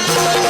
Thank you.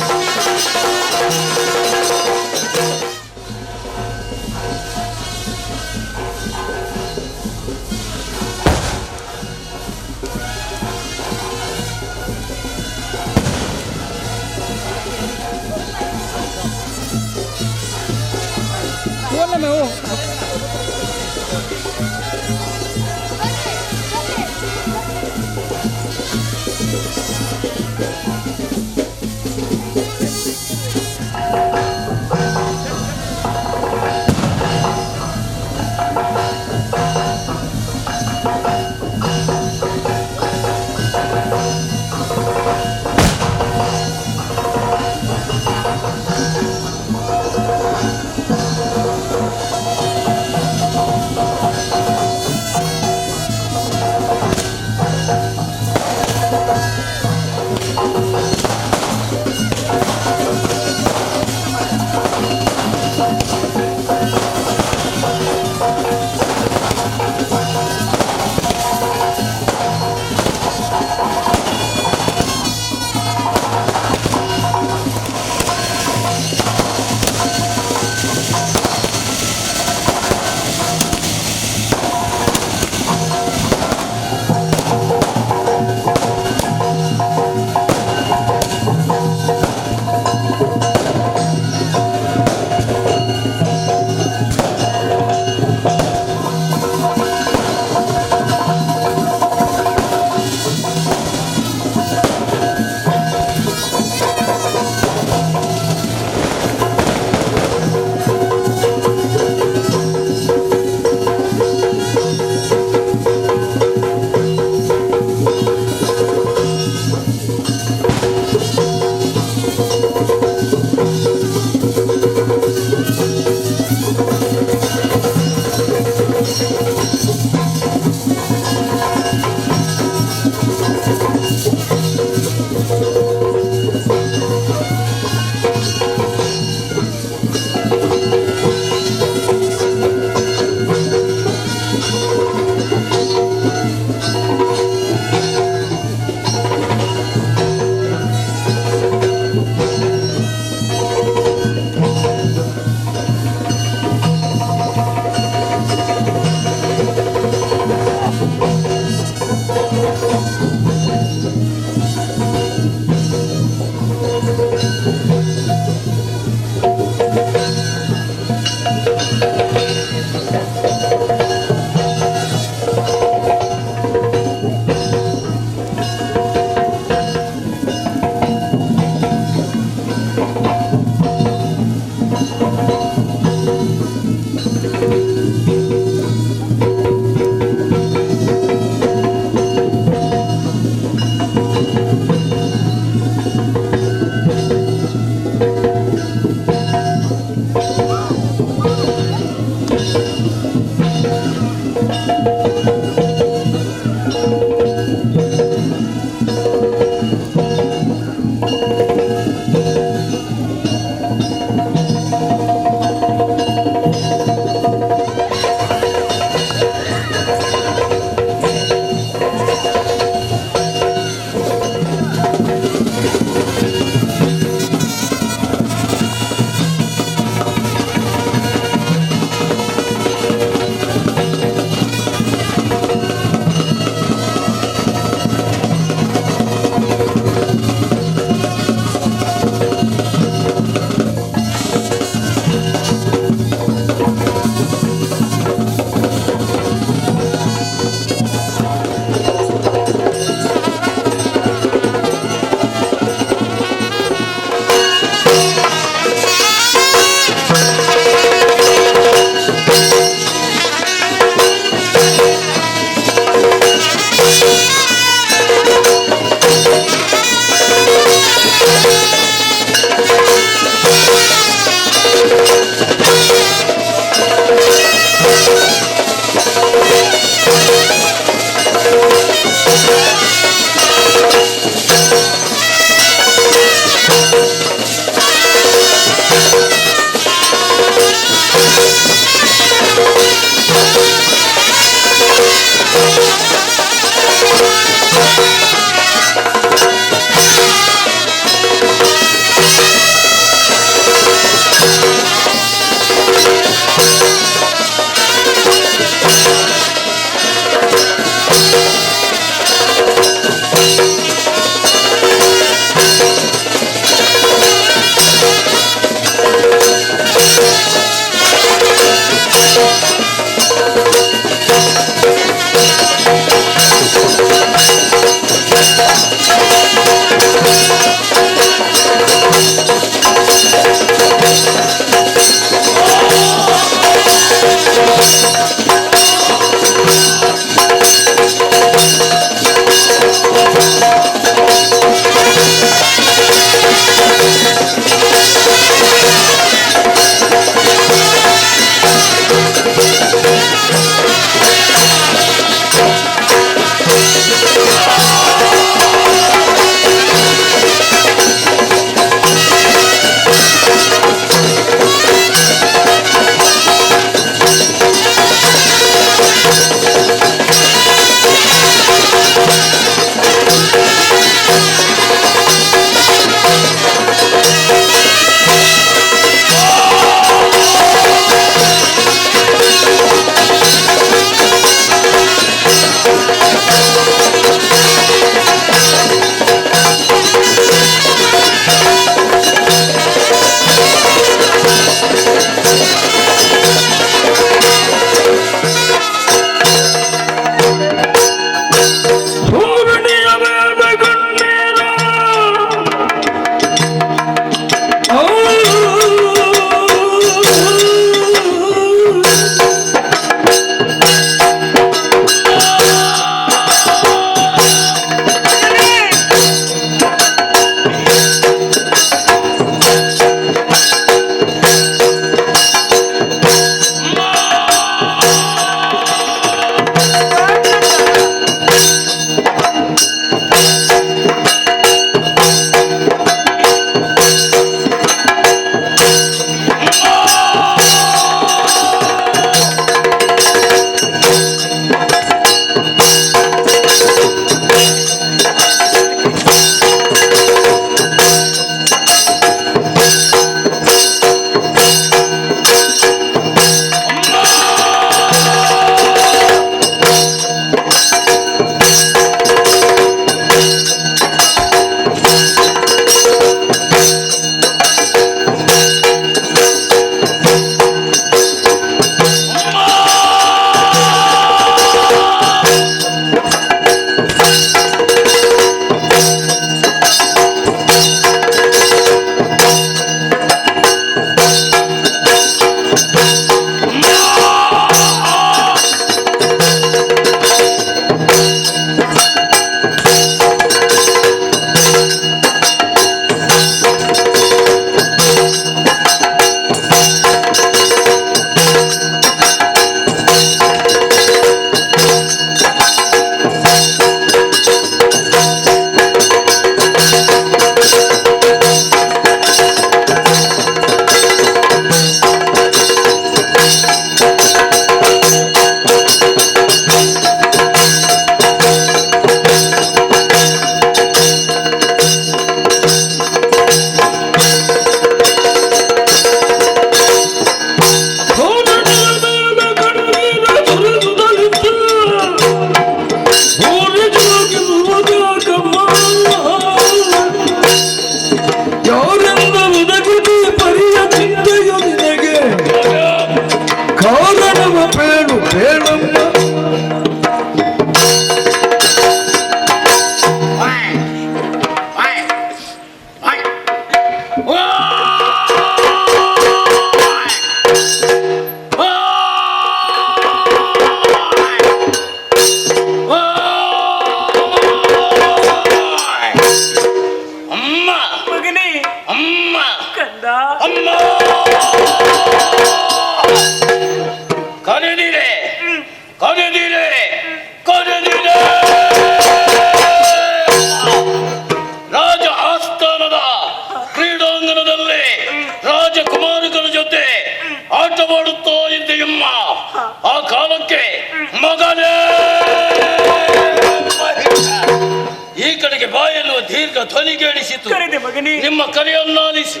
ದೀರ್ಘ ಧ್ವನಿ ಕೇಳಿಸಿತು. ಕರೆದೆ ಮಗನೇ. ನಿಮ್ಮ ಕರೆಯನ್ನಾಲಿಸಿ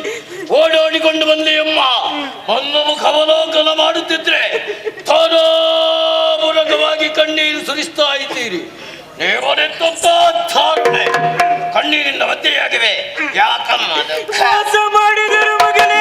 ಓಡೋಡಿಕೊಂಡು ಬಂದೆಯಮ್ಮ. ಒಂದು ಮುಖವಲೋಕನ ಮಾಡುತ್ತಿದ್ರೆ ತಾರಾಮುರಗವಾಗಿ ಕಣ್ಣೀರು ಸುರಿಸ್ತಾ ಇದ್ದೀರಿ. ಧಾರಣೆ ಕಣ್ಣೀರಿನ ಮಧ್ಯೆಯಾಗಿವೆ. ಯಾಕಮ್ಮ ಮೋಸ ಮಾಡಿದರು ಮಗನೇ.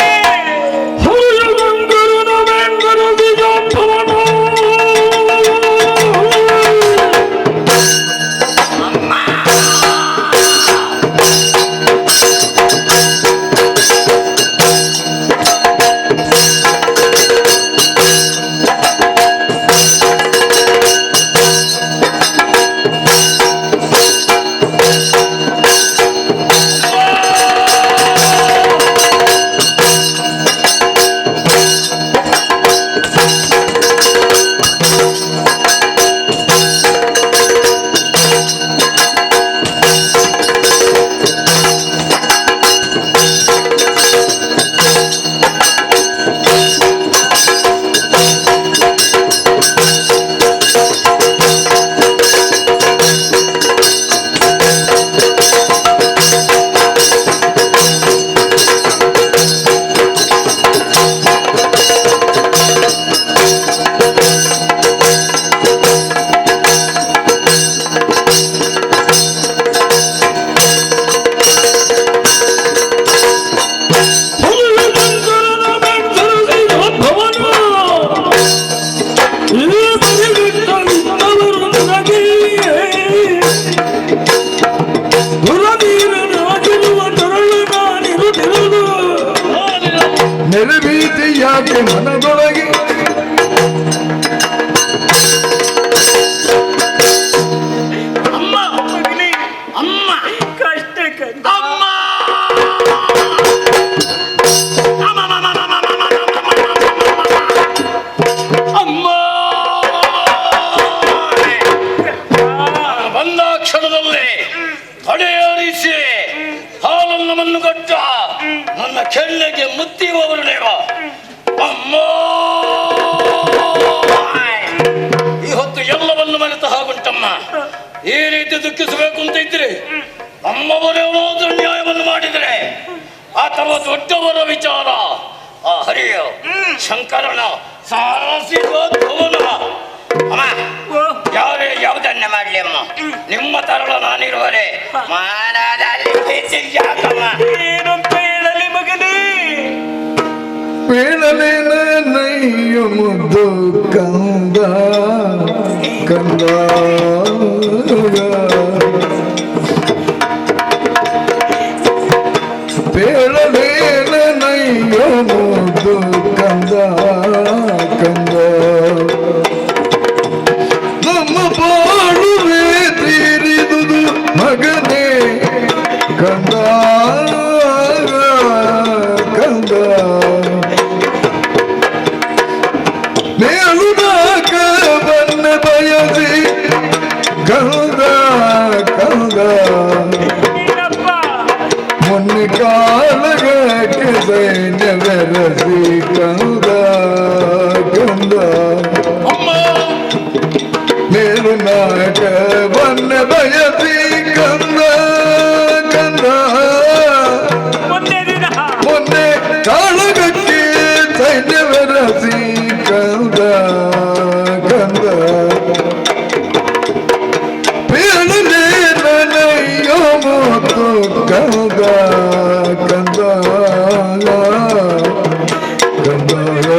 ನೆರವೀತಿ ಯಾಕೆ ಮನದೊಳಗೆ ಅಮ್ಮ ಮಗನೇ, ಅಮ್ಮ ಕಷ್ಟ ಕಂದ. ಅಮ್ಮ ಅಮ್ಮ ಬಂದ ಕ್ಷಣದಲ್ಲಿ ತಡೆಯಾರಿಸಿ ಹಾಲನ್ನು ಮಣ್ಣುಗಟ್ಟ ನನ್ನ ಕೆಳ್ಳೆಗೆ ಮುತ್ತಿಯುವವರು ದೇವ. ಅಮ್ಮ ಈ ಹೊತ್ತು ಎಲ್ಲವನ್ನು ಮರೆತ ಹಾಗುಂಟಮ್ಮ. ಈ ರೀತಿ ದುಃಖಿಸಬೇಕು ಅಂತ ಇದ್ರೆ ನಮ್ಮವರೇನಾದ್ರೂ ನ್ಯಾಯವನ್ನು ಮಾಡಿದರೆ ಅಥವಾ ದೊಡ್ಡವರ ವಿಚಾರ ಆ ಹರಿಯ ಶಂಕರನ ಸಾರಸಿದ್ವನ ಅಮ್ಮ ಯಾರೇ ಯಾವುದನ್ನ ಮಾಡ್ಲಿ ಅಮ್ಮ, ನಿಮ್ಮ ತರಳ ನಾನಿರುವರೆ ಮಾನದಲ್ಲಿ ಯಾಕಮ್ಮ ಏನಂತ ಹೇಳಲಿ ಮಗನೇ. ಪೇಳಲೇನ ನಯ್ಯ ಮುದ್ದು ಕಂದ ಕಂದ ಪೇಳಲೇನ ನಯ್ಯ ಮುದ್ದು ಕಂದ ಕಂದ ನಮ್ಮ ಬಾಳುವೆ ತೀರಿದುದು ಮಗನೇ ಕಂದ ಕಂದ ಮೇಲುನಾಕ ಬನ್ನ ಬಯಸಿ ಕಂದ ಕಂದ ಮೊನ್ನೆ ಕಾಲಗಕ್ಕೆ ಸೈನ್ಯ ಬೆರಸಿ ಕಂದ ಕಂದ ಮೇಲುನಾಕ ಬನ್ನ ಬಯಸಿ ಕಂದ ಕಂದ ಮೊನ್ನೆ ಕಾಲಗಕ್ಕೆ ಸೈನ್ಯ ಬೆರಸಿ ಕಂದ ಕಂದ ಪೇಳಲೇ ನನಯ್ಯೋ ಮುತ್ತು ಕಂದ ಕಂದ ಕಂದ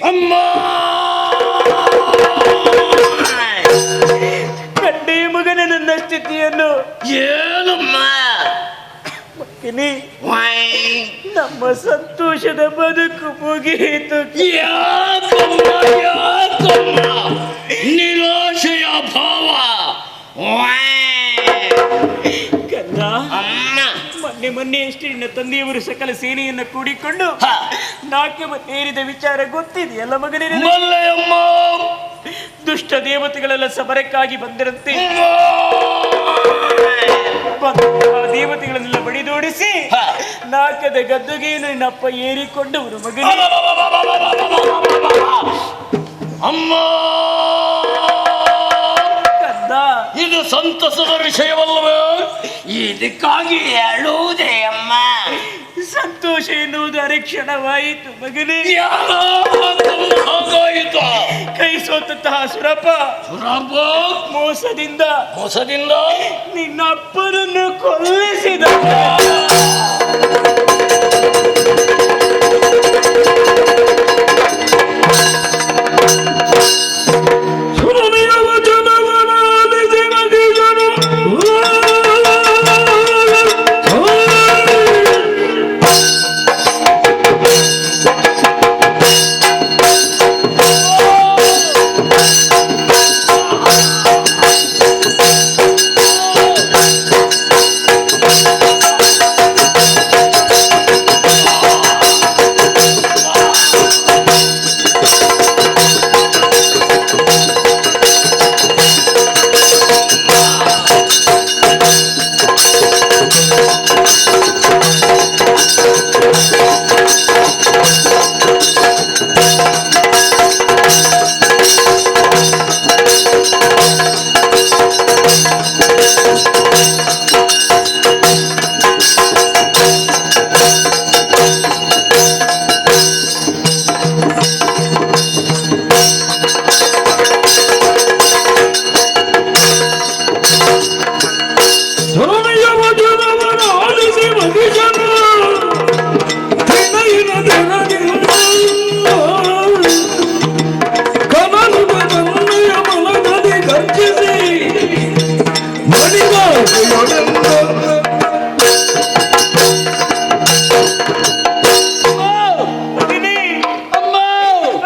ಅಮ್ಮ ಕಂಡೆ ಮಗನ ನನ್ನ ಸ್ಥಿತಿಯನ್ನು. ಏನಮ್ಮ ಮಗನೇ, ನಮ್ಮ ಸಂತೋಷದ ಬದುಕು ಮುಗಿಯಿತು. ಯಾಕಮ್ಮ ಯಾಕಮ್ಮ ನಿರಾಶೆಯ ಭಾವ ಕಂದ, ಅಮ್ಮ ಮೊನ್ನೆ ಮೊನ್ನೆಯಷ್ಟೇ ನಿನ್ನ ತಂದೆಯವರು ಸಕಲ ಸೇನೆಯನ್ನು ಕೂಡಿಕೊಂಡು ಹ. ನಾಟ್ಯ ಏರಿದ ವಿಚಾರ ಗೊತ್ತಿದೆಯಲ್ಲ ಮಗನೇ ನಿನಗೆ? ಮಲ್ಲೆಯಮ್ಮ ದುಷ್ಟ ದೇವತೆಗಳೆಲ್ಲ ಸಮರಕ್ಕಾಗಿ ಬಂದಿರಂತೆ. ಆ ದೇವತೆಗಳನ್ನೆಲ್ಲ ಬಡಿದೋಡಿಸಿ ಹ. ನಾಕದ ಗದ್ದುಗೆಯನ್ನು ನಿನ್ನಪ್ಪ ಏರಿಕೊಂಡವರು ಮಗನೇ. ಅಮ್ಮ ಕಂದ, ಇದು ಸಂತಸದ ವಿಷಯವಲ್ಲವೇ? ಇದಕ್ಕಾಗಿ ಹೇಳುವುದೇ ಅಮ್ಮ. ಸಂತೋಷ ಎನ್ನುವುದು ಅರೆಕ್ಷಣವಾಯಿತು ಮಗನೇ. ಹಾಗಾಯಿತು. ಕೈ ಸೋತಂತಹ ಸುರಪ ಮೋಸದಿಂದ ನಿನ್ನ ಅಪ್ಪನನ್ನು ಕೊಲ್ಲಿಸಿದ.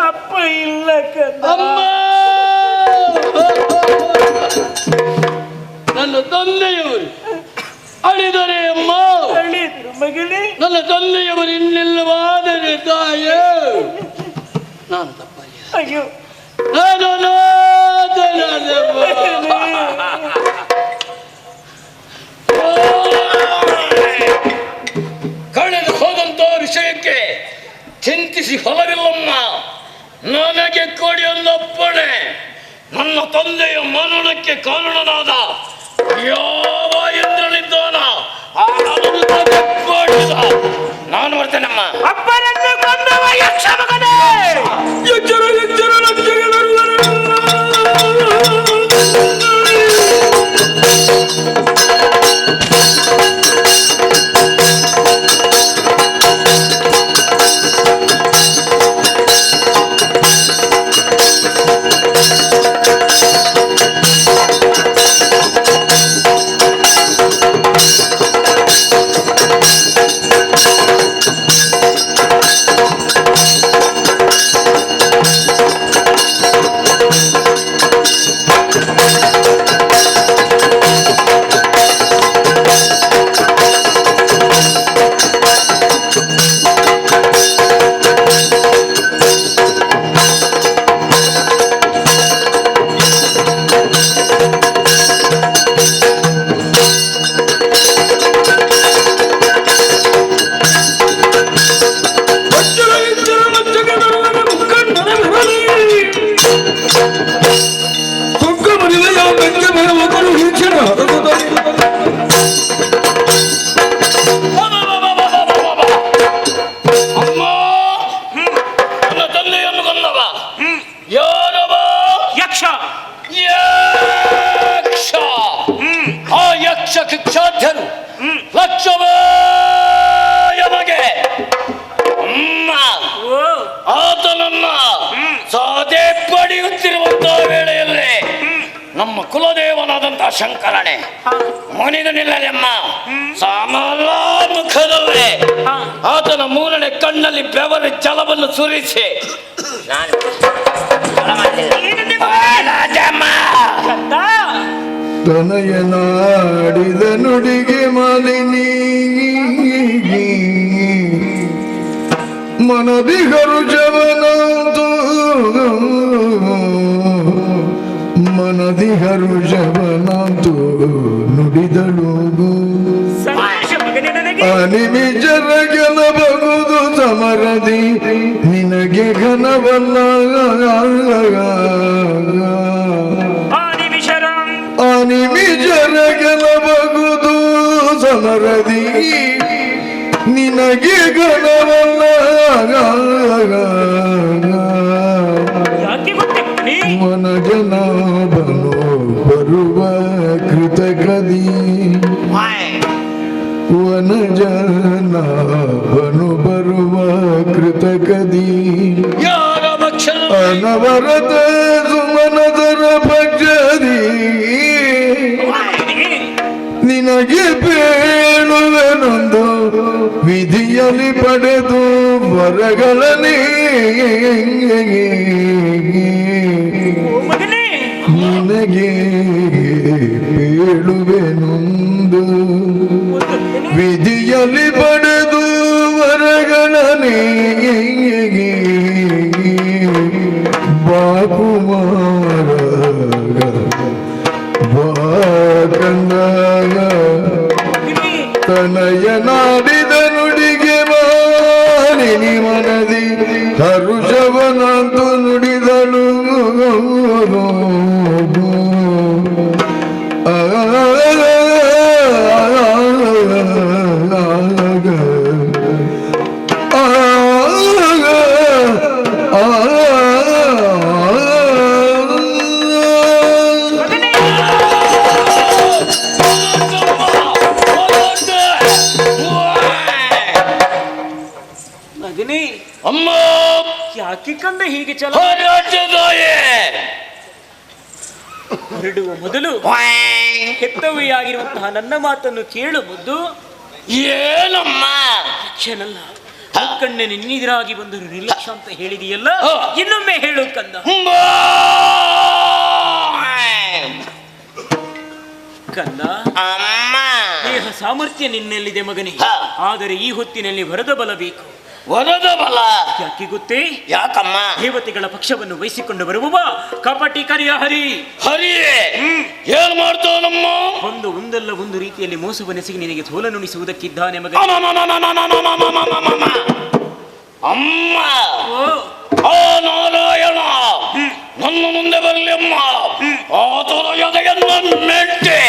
ಅಪ್ಪ ಇಲ್ಲ ಕಂದ. ನನ್ನ ತಂದೆಯವರು ಅಳಿದರೆ ಅಮ್ಮ. ಅಳಿದ್ರು ಮಗನೇ. ನನ್ನ ತಂದೆಯವರು ಇನ್ನಿಲ್ಲವಾದರೆ ತಾಯೇ ನಾನು ತಪ್ಪಲ್ಲ. ಅಯ್ಯೋ ನಾನು ನಾಥನಾದೆಮ್ಮ. ಕಳೆದು ಹೋದಂತ ವಿಷಯಕ್ಕೆ ಚಿಂತಿಸಿ ಫಲವಿಲ್ಲಮ್ಮ. ನನಗೆ ಕೊಡಿ ಒಂದಪ್ಪಣೆ. ನನ್ನ ತಂದೆಯ ಮರಣಕ್ಕೆ ಕಾರಣನಾದ ಯಾವ ಇಂದ್ರನಿದ್ದಾನ ಕೊಡಿದ. ನಾನು ಬರ್ತೇನಮ್ಮ. ಅಪ್ಪನನ್ನು ಕೊಂದವ ಯಕ್ಷ ಮಗನೇ. ಶಿಕ್ಷಾಧ್ಯನು ಲಕ್ಷವೇ ಯಮಗೆ ಅಮ್ಮ ಆತನನ್ನ ಸಾಧೆ ಪಡೆಯುತ್ತಿರುವಂತಹ ವೇಳೆಯಲ್ಲಿ ನಮ್ಮ ಕುಲದೇವನಾದಂತಹ ಶಂಕರನೇ ಮನಿದು ನಿಲ್ಲಲೆಮ್ಮ ಸಾಮಲ ಮುಖದಲ್ಲೇ ಆತನ ಮೂರನೇ ಕಣ್ಣಲ್ಲಿ ಬೆವರ ಜಲವನ್ನು ಸುರಿಸಿ ತನಯನಾಡಿದ ನುಡಿಗೆ ಮಾಲಿನಿ ಮನದಿ ಹರುಷವನಂತು ಮನದಿ ಹರುಷವನಂತು ನುಡಿದಳು ಸಂತೋಷ ಮಗನೇ ನನಗೆ. ಅನಿಮಿಜರ ಗೆಲಬಹುದು ಸಮರದಿ ನಿನಗೆ ಘನವಲ್ಲ ಅನಿಮಿಜರ ಗೆಲಬಹುದು ಸಮರದಿ ನಿನಗೆ ಘನವಲ್ಲ ಯಾಕೆ ಗೊತ್ತೇ ಮಗನೇ? ವನಜನಾಭನು ಬರುವ ಕೃತಕದಿ ವನಜನಾಭನು ಬರುವ ಕೃತಕದಿ ಯಾರ ಭಕ್ಷಣ ಅನವರತ ಸುಮನದರ ಭಕ್ಷದಿ ನಿನಗೆ ಬೇಳುವೆನೊಂದು ವಿಧಿಯಲ್ಲಿ ಪಡೆದು ವರಗಳನ್ನೇ ಮಗನೇ ನಿನಗೆ ಬೇಳುವೆನೊಂದು ವಿಧಿಯಲ್ಲಿ ಪಡೆದು ವರಗಳನ್ನೇ ಬಾಕುಮಾರ ಬಾಕಂದಾಗ ತನಯನಾಡಿದ ನುಡಿಗೆ ಮಾಲಿನಿ ಮನದಿ ಹರುಷವನಂತು ನುಡಿದಳು ಮಗನೇ ಅಮ್ಮ ಯಾಕೆ ಕಂದ ಹೀಗೆ ಚಲ ರಾಜ್ಯದಾಯೇ ಹೊರಡುವ ಮೊದಲು ಹೆತ್ತವೆಯಾಗಿರುವಂತಹ ನನ್ನ ಮಾತನ್ನು ಕೇಳು ಮುದ್ದು. ಏನಮ್ಮ ಕ್ಷಣಲ್ಲ ಕಣ್ಣೆ ನಿನ್ನೆದುರಾಗಿ ಬಂದರು ನಿರ್ಲಕ್ಷ್ಯ ಅಂತ ಹೇಳಿದೆಯಲ್ಲ, ಇನ್ನೊಮ್ಮೆ ಹೇಳು ಕಂದ. ಕಂದ ದೇಹ ಸಾಮರ್ಥ್ಯ ನಿನ್ನೆಲ್ಲಿದೆ ಮಗನೇ, ಆದರೆ ಈ ಹೊತ್ತಿನಲ್ಲಿ ವರದ ಬಲ ಬೇಕು. ವರದ ಬಲ ಯಾಕೆ ಗೊತ್ತೇ? ಯಾಕಮ್ಮ? ದೇವತೆಗಳ ಪಕ್ಷವನ್ನು ವಹಿಸಿಕೊಂಡು ಬರುವವ ಕಪಟಿ ಕರಿಯ ಹರಿ. ಹರಿಯೇ ಏನ್ ಮಾಡ್ತಾನಮ್ಮ? ಒಂದಲ್ಲ ಒಂದು ರೀತಿಯಲ್ಲಿ ಮೋಸವನೆಸಗಿ ನಿನಗೆ ಸೋಲನುಣಿಸುವುದಕ್ಕಿದ್ದಾನೆ ಮಗ. ಅಮ್ಮ ಆ ನಾರಾಯಣ ನನ್ನ ಮುಂದೆ ಬರಲಿ ಅಮ್ಮ. ಆತನ ಎದೆಯನ್ನು ಮೆಟ್ಟಿ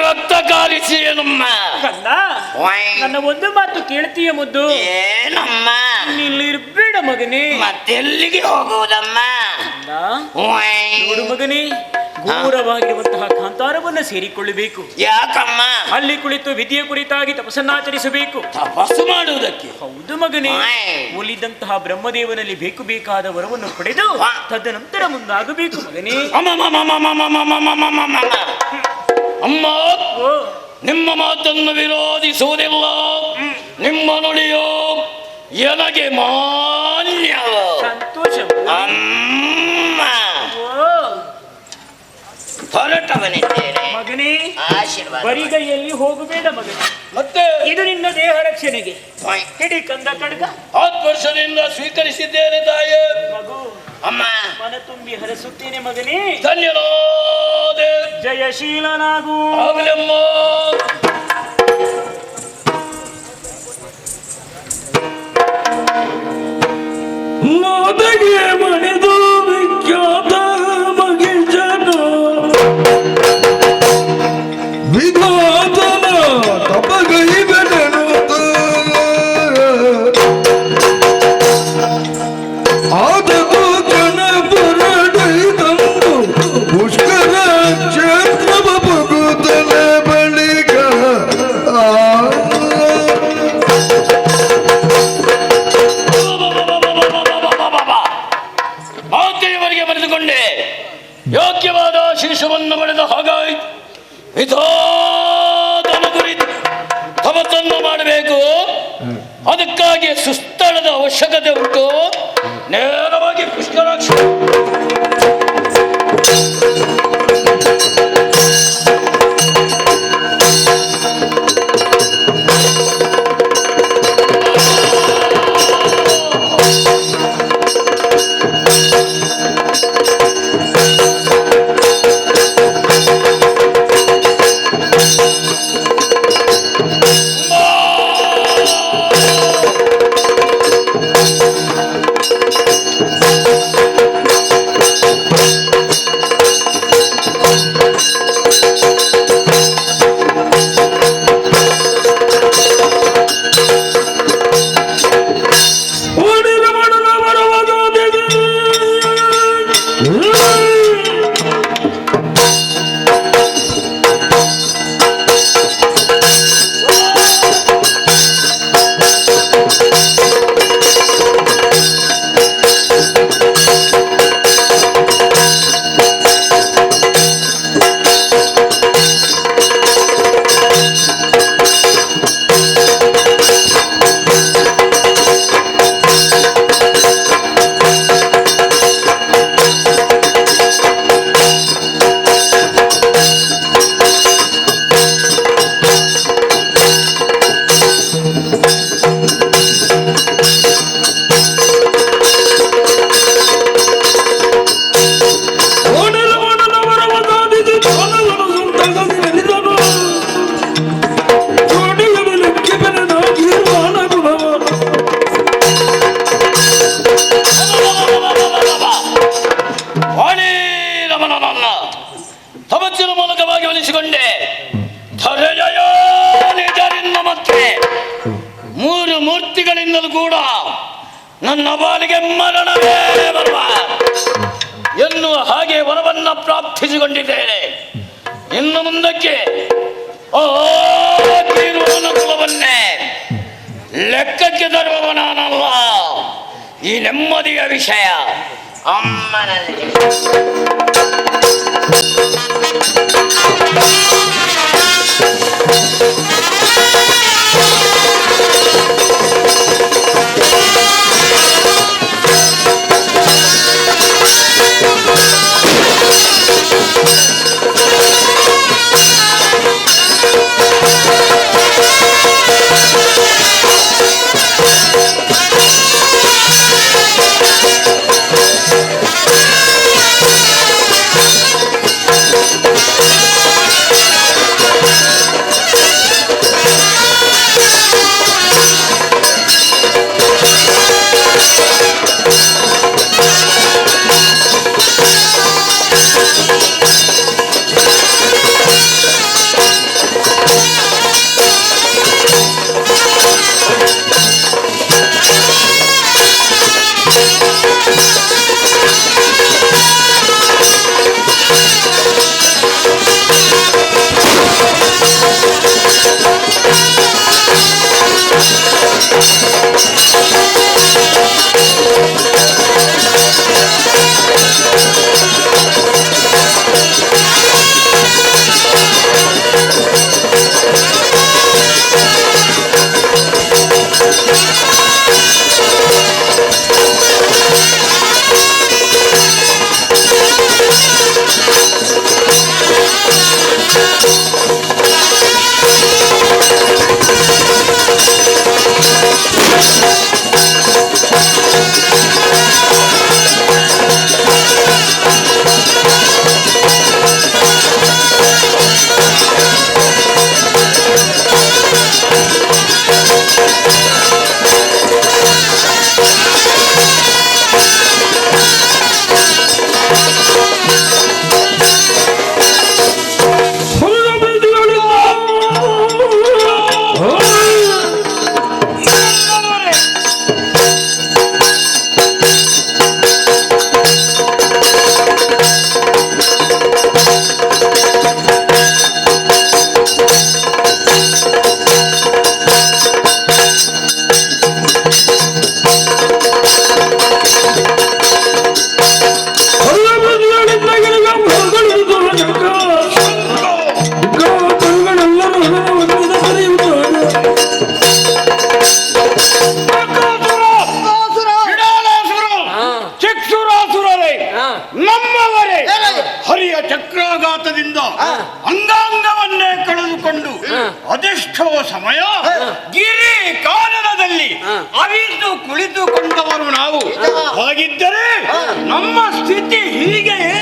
ರಕ್ತ ಕಾರಿಸಿ ಏನಮ್ಮ. ಕಂದ ನನ್ನ ಒಂದು ಮಾತು ಕೇಳ್ತೀಯ ಮುದ್ದು? ಏನಮ್ಮ? ಇಲ್ಲಿರ್ಬೇಡ ಮಗನೇ. ಮತ್ತೆಲ್ಲಿಗೆ ಹೋಗುವುದಮ್ಮ? ನೋಡು ಮಗನೇ, ಘೋರವಾಗಿರುವಂತಹ ಕಾಂತಾರವನ್ನ ಸೇರಿಕೊಳ್ಳಬೇಕು. ಯಾಕಮ್ಮ? ಅಲ್ಲಿ ಕುಳಿತು ವಿಧಿಯ ಕುರಿತಾಗಿ ತಪಸ್ಸನ್ನಾಚರಿಸಬೇಕು. ತಪಸ್ಸು ಮಾಡುವುದಕ್ಕೆ? ಹೌದು ಮಗನೇ. ಒಲಿದಂತಹ ಬ್ರಹ್ಮದೇವನಲ್ಲಿ ಬೇಕಾದ ವರವನ್ನು ಪಡೆದು ತದನಂತರ ಮುಂದಾಗಬೇಕು ಮಗನೇ. ಅಮ್ಮ ನಿಮ್ಮ ಮಾತನ್ನು ವಿರೋಧಿಸುವುದಿಲ್ಲ. ನಿಮ್ಮ ನುಡಿಯೋ ಎನಗೆ ಮಾನ್ಯ. ಸಂತೋಷ ಅಮ್ಮ ಹೊರಟವನಿದ್ದೇನೆ ಮಗನೇ. ಆಶೀರ್ವಾದ. ಬರಿಗೈಯಲ್ಲಿ ಹೋಗಬೇಡ ಮಗನೇ. ಮತ್ತೆ ಇದು ನಿನ್ನ ದೇಹ ರಕ್ಷಣೆಗೆ. ಹಿಡಿ ಕಂದ ಕಡ್ಗ. 10 ವರ್ಷದಿಂದ ಸ್ವೀಕರಿಸಿದ್ದೇನೆ ತಾಯಿ. ಮಗು ಅಮ್ಮ ಮನ ತುಂಬಿ ಹರಸುತ್ತೇನೆ ಮಗನೇ. ಧನ್ಯನಾದೆ. ಜಯಶೀಲನಾಗು. ಆಗಲಮ್ಮ. ಮೋದಗೆ ಮಣಿದು ವಿಖ್ಯಾತ ಮಗಿಂಜನು ವಿಧಾತನ ತಪಗೈದನು ಆದದು ಜನ ಬರಡೈದಂದು ಪುಷ್ಕರ ಕ್ಷೇತ್ರವ ಬಗುತನ ಬಳಿಕ ಮಾತೆಯವರಿಗೆ ಬರೆದುಕೊಂಡೆ ಯೋಗ್ಯವಾದ ಶಿಶುವನ್ನು ಪಡೆದ ಹಾಗಾಯಿತು. ವಿಧಾನ ಕುರಿತು ತಪಸ್ಸನ್ನು ಮಾಡಬೇಕು. ಅದಕ್ಕಾಗಿ ಸುಸ್ಥಳದ ಅವಶ್ಯಕತೆ ಉಂಟು. ನೇರವಾಗಿ ಪುಷ್ಕರಾಕ್ಷ ಮರಣವೇ ಬರುವ ಎನ್ನುವ ಹಾಗೆ ವರವನ್ನ ಪ್ರಾಪ್ತಿಸಿಕೊಂಡಿದ್ದೇನೆ. ಇನ್ನು ಮುಂದಕ್ಕೆ ಕುಲವನ್ನೇ ಲೆಕ್ಕಕ್ಕೆ ತರುವವ ನಾನಲ್ಲ. ಈ ನೆಮ್ಮದಿಯ ವಿಷಯ ಅಮ್ಮನಲ್ಲಿ ಚಕ್ರಾಘಾತದಿಂದ ಅಂಗಾಂಗವನ್ನೇ ಕಳೆದುಕೊಂಡು ಅದೆಷ್ಟೋ ಸಮಯ ಗಿರಿ ಕಾನನದಲ್ಲಿ ಅವಿತು ಕುಳಿತುಕೊಂಡವರು ನಾವು. ಹಾಗಿದ್ದರೆ ನಮ್ಮ ಸ್ಥಿತಿ ಹೀಗೆಯೇ?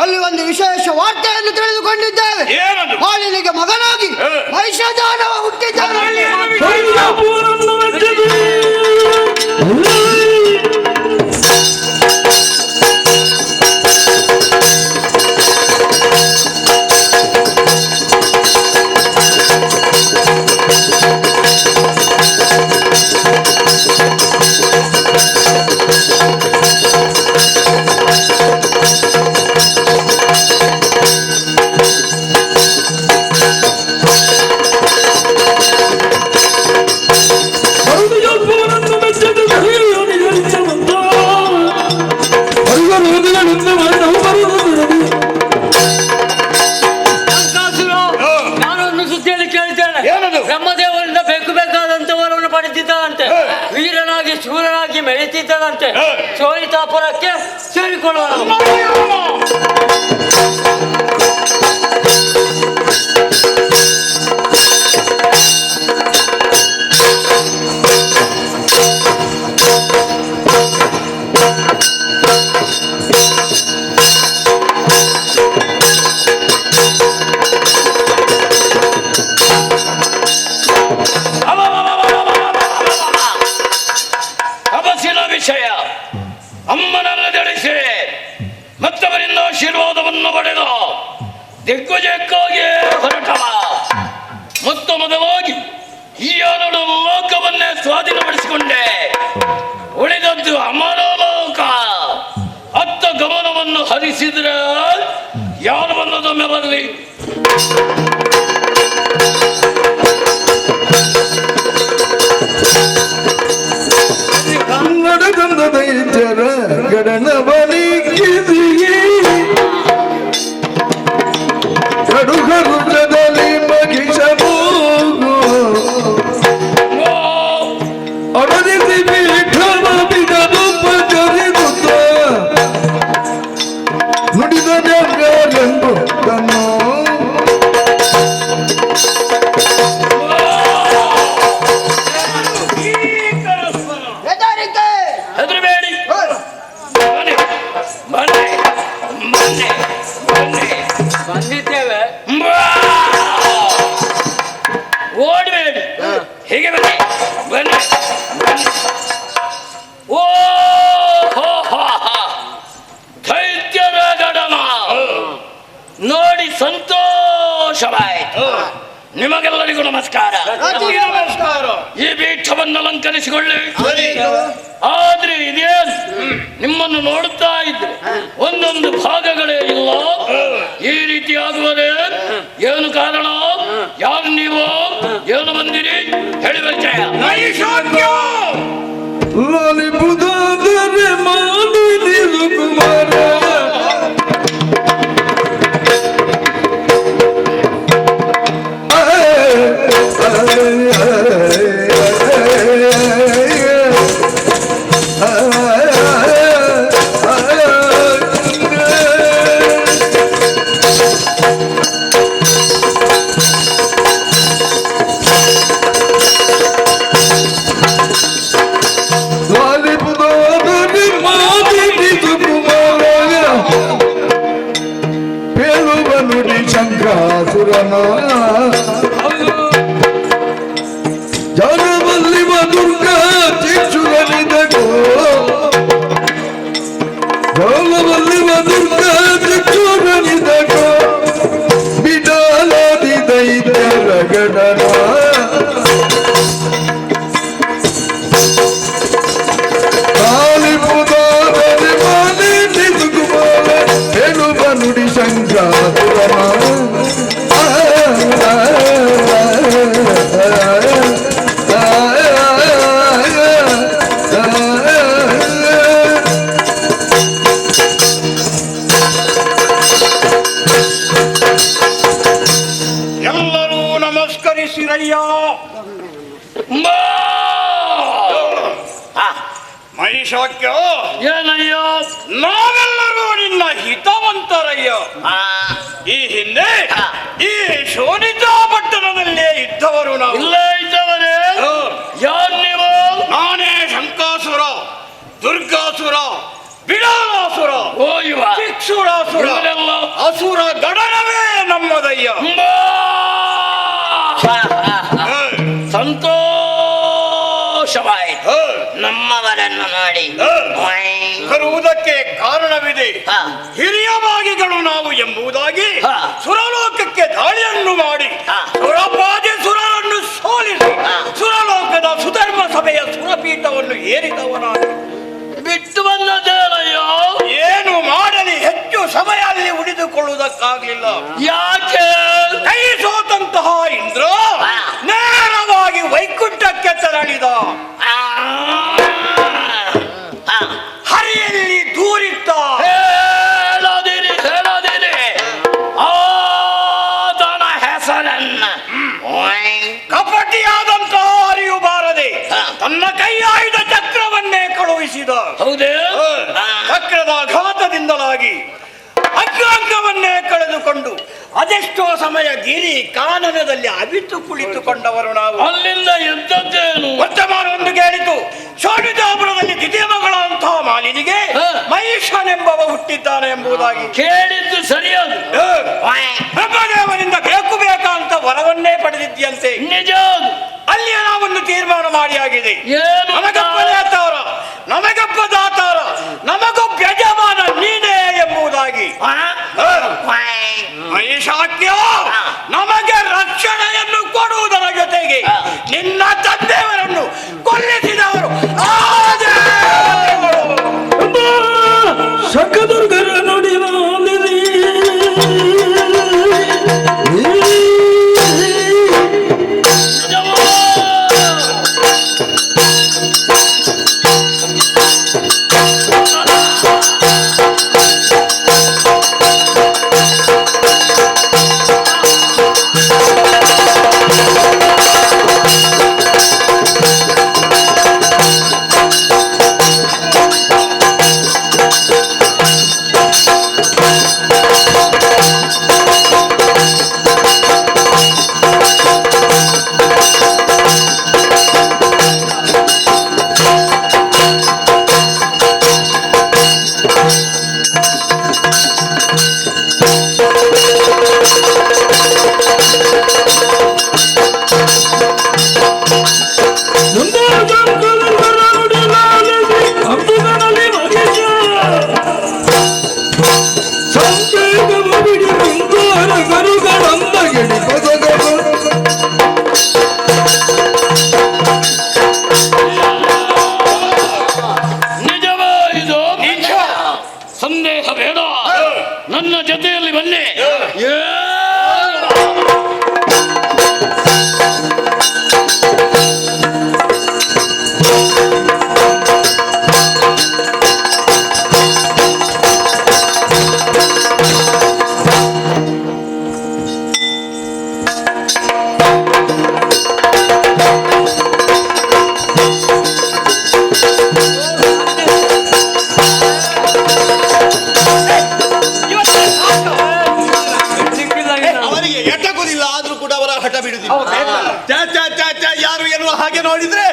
ಅಲ್ಲಿ ಒಂದು ವಿಶೇಷ ವಾರ್ತೆಯನ್ನು ತಿಳಿದುಕೊಂಡಿದ್ದೇವೆ. ಮಾಲಿನಿಗೆ ಮಗನಾಗಿ ಮಹಿಷಾದಾನವ ಹುಟ್ಟಿದ್ದಾನೆ. ಸ್ಥಾನಕ್ಕೆ ಸೇರಿಕೊಳ್ಳೋಣ. ತಪಸ್ಸಿನ ವಿಷಯ ಅಮ್ಮನನ್ನು ತಿಳಿಸಿ ಮತ್ತವರಿಂದ ಆಶೀರ್ವಾದವನ್ನು ಪಡೆದು ದಿಗ್ವಿಜಯಕ್ಕಾಗಿ ಹೊರಟವ. ಮೊತ್ತ ಮೊದಲಾಗಿ ಈ ಎರಡು ಲೋಕವನ್ನೇ ಸ್ವಾಧೀನಪಡಿಸಿಕೊಂಡೆ. ಉಳಿದದ್ದು ಅಮರಲೋಕ. ಅತ್ತ ಗಮನವನ್ನು ಹರಿಸಿದ್ರೆ ಯಾರು ಬಂದದೊಮ್ಮೆ ಬರಲಿ. ನಡೆದಂದ ದೈತ್ಯರ ಗಡನ ಬಲಿಗಿಸಿ ಕಡುಗರುಚದಲ್ಲಿ ಮಗಿಸಬಹುದು ಅಡರಿಸಿ ಪೀಠವ ಬಿಡದು ಪಚರಿಸುತ್ತ ನುಡಿದ ಜಗರೆಂದು ತನ್ನೋ ಹೆದರಿಕೆ ಹೆದರಬೇಡಿ. ಬನ್ನಿ ಬನ್ನಿ ಬನ್ನಿ ಬನ್ನಿ. ಬಂದಿದ್ದೇವೆ. ಓಡಬೇಡಿ, ಹೀಗೆ ಬನ್ನಿ ಬನ್ನಿ ಬನ್ನಿ. ಓ ಹೋ ಹೋ ಹೋ. ದೈತ್ಯರ ಗಡನ ನೋಡಿ ಸಂತೋಷವಾಯಿತು. ನಿಮಗೆಲ್ಲರಿಗೂ ನಮಸ್ಕಾರ. ನಮಸ್ಕಾರ. ಈ ಪೀಠವನ್ನು ಅಲಂಕರಿಸಿಕೊಳ್ಳಿ. ಆದ್ರೆ ಇದೇನು ನಿಮ್ಮನ್ನು ನೋಡುತ್ತಾ ಇದ್ರೆ ಒಂದೊಂದು ಭಾಗಗಳೇ ಇಲ್ಲ. ಈ ರೀತಿ ಆಗುವುದೇ ಏನು ಕಾರಣ? ಯಾರು ನೀವು? ಏನು ಬಂದಿರಿ? ಹೇಳಿ ಪರಿಚಯ. ಲಾಲಿಪುದಾದರೆ ಮಾಡಿ ನಿಲು ಕುಮಾರ ಲಾಲಿಪುದಾದರೆ ಮಾಡಿ ನಿಲು ಕುಮಾರ ಪೇಳುವ ನುಡಿ ಶಂಕಾಸುರನ ಜಾನವಲ್ಲಿ ದುರ್ಗ ಚಿಚ್ಚುರನಿದಗೋ ಜಾನವಲ್ಲಿ ದುರ್ಗ ಚಿಚ್ಚುರನಿದಗೋ ಬಿಡಾಲಾದಿ ದೈತ್ಯರ ಗಡನ ಕಾಲಿಪುದಾರನೆ ಮಾನೆ ನಿದುಗುಮಾರ ಹೇಳುವ ನುಡಿ ಶಂಕಾಸುರನ ಎಲ್ಲರೂ ನಮಸ್ಕರಿಸಿರಯ್ಯ. ಬಾ. ಮಹಿಷಾಕ್ಯ, ಏನಯ್ಯೋ? ನಾವೆಲ್ಲರೂ ನಿನ್ನ ಹಿತವಂತರಯ್ಯ. ಈ ಹಿಂದೆ ಈ ಶೋಣಿತಾ ಪಟ್ಟಣದಲ್ಲೇ ಇದ್ದವರು ನಾವು. ಇಲ್ಲೇ ಇದ್ದವರೇ? ಯಾರು ನೀವು? ನಾನೇ ಶಂಕಾಸುರ, ದುರ್ಗಾಸುರ, ಬಿಡಾಲಾಸುರ, ಓ ಇವ ಚಿಕ್ಷುರಾಸುರ, ಇವರೆಲ್ಲ ಅಸುರ ಗಣನವೇ ನಮ್ಮದಯ್ಯ. ಸಂತೋಷವಾಯಿತು ನಮ್ಮವರನ್ನು ನೋಡಿ. ಬರುವುದಕ್ಕೆ ಕಾರಣವಿದೆ. ಹಾ. ಹಿರಿಯ ಭಾಗಿಗಳು ನಾವು ಎಂಬುದಾಗಿ ಹಾ. ಸುರಲೋಕಕ್ಕೆ ದಾಳಿಯನ್ನು ಮಾಡಿ ಹಾ. ಸುರಪಾದಿ ಸುರರನ್ನು ಸೋಲಿಸಿ ಹಾ. ಸುರಲೋಕದ ಸುಧರ್ಮ ಸಭೆಯ ಸುರಪೀಠವನ್ನು ಏರಿದವನಾಗಿ ಬಿಟ್ಟು ಬಂದದೇನಯ್ಯೋ? ಏನು ಮಾಡಲಿ, ಹೆಚ್ಚು ಸಮಯ ಅಲ್ಲಿ ಉಳಿದುಕೊಳ್ಳುವುದಕ್ಕಾಗಲಿಲ್ಲ. ಯಾಕೆ? ಕೈ ಸೋತಂತಹ ಇಂದ್ರ ಹಾ. ನೇರವಾಗಿ ವೈಕುಂಠಕ್ಕೆ ತೆರಳಿದ. ಹರಿಯಲ್ಲಿ ದೂರಿದ್ದ. ಹೇಳದಿರಿ ಆತನ ಹೆಸರನ್ನ. ಕಪಟಿಯಾದಂತಹ ಹರಿಯು ಬಾರದೆ ಹಾ. ತನ್ನ ಕೈ ಆಯ್ದ ಚಕ್ರವನ್ನೇ ಕಳುಹಿಸಿದ. ಹೌದೇ? ಚಕ್ರ ಕಾನನದಲ್ಲಿ ಅವಿತು ಕುಳಿತುಕೊಂಡವರು ನಾವು. ಅಲ್ಲಿಂದ ಎದ್ದದ್ದೇನು? ವರ್ತಮಾನ ಒಂದು ಕೇಳಿತು, ಶೋಣಿತಾಪುರದಲ್ಲಿ ದ್ವಿತೀಯಮಗಳಂತಹ ಮಾಲಿನಿಗೆ ಮಹಿಷನೆಂಬವ ಹುಟ್ಟಿದ್ದಾನೆ ಎಂಬುದಾಗಿ ಕೇಳಿದ್ದು ಸರಿಯಾದ ಬ್ರಹ್ಮದೇವನಿಂದ ಬೇಕು ಬೇಕಂತ ವರವನ್ನೇ ಪಡೆದಿದ್ದಂತೆ. ನಿಜ. ಅಲ್ಲಿಯ ನಾವೊಂದು ತೀರ್ಮಾನ ಮಾಡಿ ಆಗಿದೆ. ಏನು? ನಮಗಪ್ಪ ದಾತಾರ, ನಮಗಪ್ಪ ದಾತಾರ, ನಮಗೊಬ್ಬ ಯಜಮಾನ ನೀನೇ ಎಂಬುದಾಗಿ. ಮಹಿಷಾಕ್ಯ ನಮಗೆ ರಕ್ಷಣೆಯನ್ನು ಕೊಡುವುದರ ಜೊತೆಗೆ ನಿನ್ನ ತಂದೆಯವರನ್ನು ಕೊಲ್ಲಿಸಿದವರು ಶಂಕದುರ್ಗರ ನುಡಿವ ಸಂದೇಹ ಬೇಡ, ನನ್ನ ಜೊತೆಯಲ್ಲಿ ಬನ್ನಿ. ಯಾರು ಎನ್ನುವ ಹಾಗೆ ನೋಡಿದ್ರೆ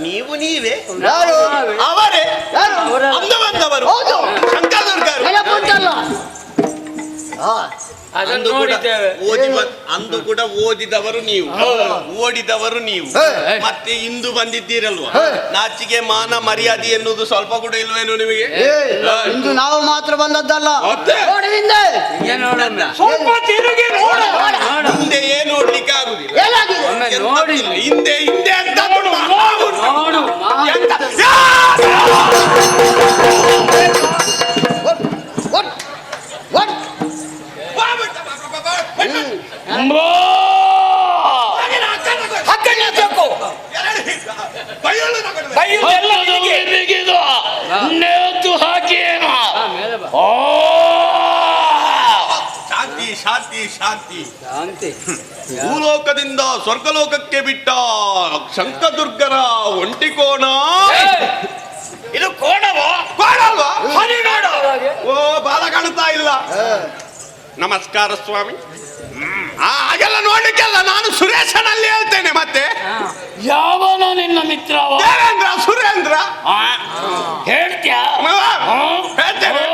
ನೀವು ನೀವೇ ಅವರೇ ಅಂದವಂದವರು ಶಂಕದುರ್ಗರು. ಅಂದು ಕೂಡ ಓದಿದವರು ನೀವು, ಓಡಿದವರು ನೀವು, ಮತ್ತೆ ಇಂದು ಬಂದಿದ್ದೀರಲ್ವ. ನಾಚಿಕೆ ಮಾನ ಮರ್ಯಾದೆ ಎನ್ನುವುದು ಸ್ವಲ್ಪ ಕೂಡ ಇಲ್ವೇನು ನಿಮಗೆ? ಇಂದು ನಾವು ಮಾತ್ರ ಬಂದದ್ದಲ್ಲ, ಸ್ವಲ್ಪ ತಿರುಗಿ ಮುಂದೆ ಏನು ನೋಡ್ಲಿಕ್ಕೆ ಆಗುದಿಲ್ಲ. ಹಿಂದೆ ಹಿಂದೆ ಅಂತ ನೇತು ಹಾಕಿ ಶಾಂತಿ ಶಾಂತಿ ಶಾಂತಿ. ಭೂಲೋಕದಿಂದ ಸ್ವರ್ಗಲೋಕಕ್ಕೆ ಬಿಟ್ಟ ಶಂಕದುರ್ಗರ ಒಂಟಿ ಕೋಣ ಇದು. ಕೋಣವೋ ಕೋಣಲ್ವಾ? ಓ ಬಾಲ ಕಾಣುತ್ತಾ ಇಲ್ಲ. ನಮಸ್ಕಾರ ಸ್ವಾಮಿ. ಹಾಗೆಲ್ಲ ನೋಡ್ಲಿಕ್ಕೆಲ್ಲ ನಾನು ಸುರೇಶನಲ್ಲಿ ಹೇಳ್ತೇನೆ. ಮತ್ತೆ ಯಾವನ ನಿನ್ನ ಮಿತ್ರ? ದೇವೇಂದ್ರ ಸುರೇಂದ್ರ ಹೇಳ್ತ್ಯಾ? ಹೇಳ್ತೇನೆ.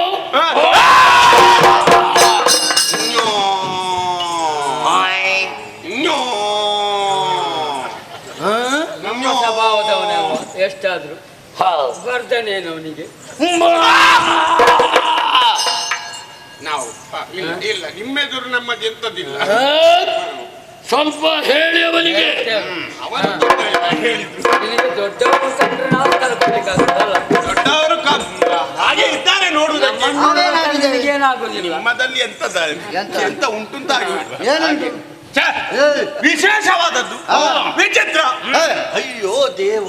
ಸ್ವಭಾವದವನವ ಎಷ್ಟಾದ್ರು ಬರ್ತಾನೇನು ಅವನಿಗೆ. ನಾವು ಇಲ್ಲ ನಿಮ್ಮೆದುರು ನಮ್ಮದು ಎಂತದಿಲ್ಲ. ಸ್ವಲ್ಪ ಹೇಳಿ ಅವನಿಗೆ. ದೊಡ್ಡವರು ಕಂಡ್ರೆ ನಾವು ಕಲ್ಪನೆಗಾಗಲ್ಲ. ದೊಡ್ಡವರು ಹಾಗೆ ಇದ್ದಾರೆ ನೋಡುವುದಕ್ಕೆ. ಏನಾಗುದಿಲ್ಲ. ನಮ್ಮದಲ್ಲಿ ಎಂತ ಉಂಟುಂತಾಗಿ ಏನಂತ ವಿಶೇಷವಾದದ್ದು ವಿಚಿತ್ರ. ಅಯ್ಯೋ ದೇವ,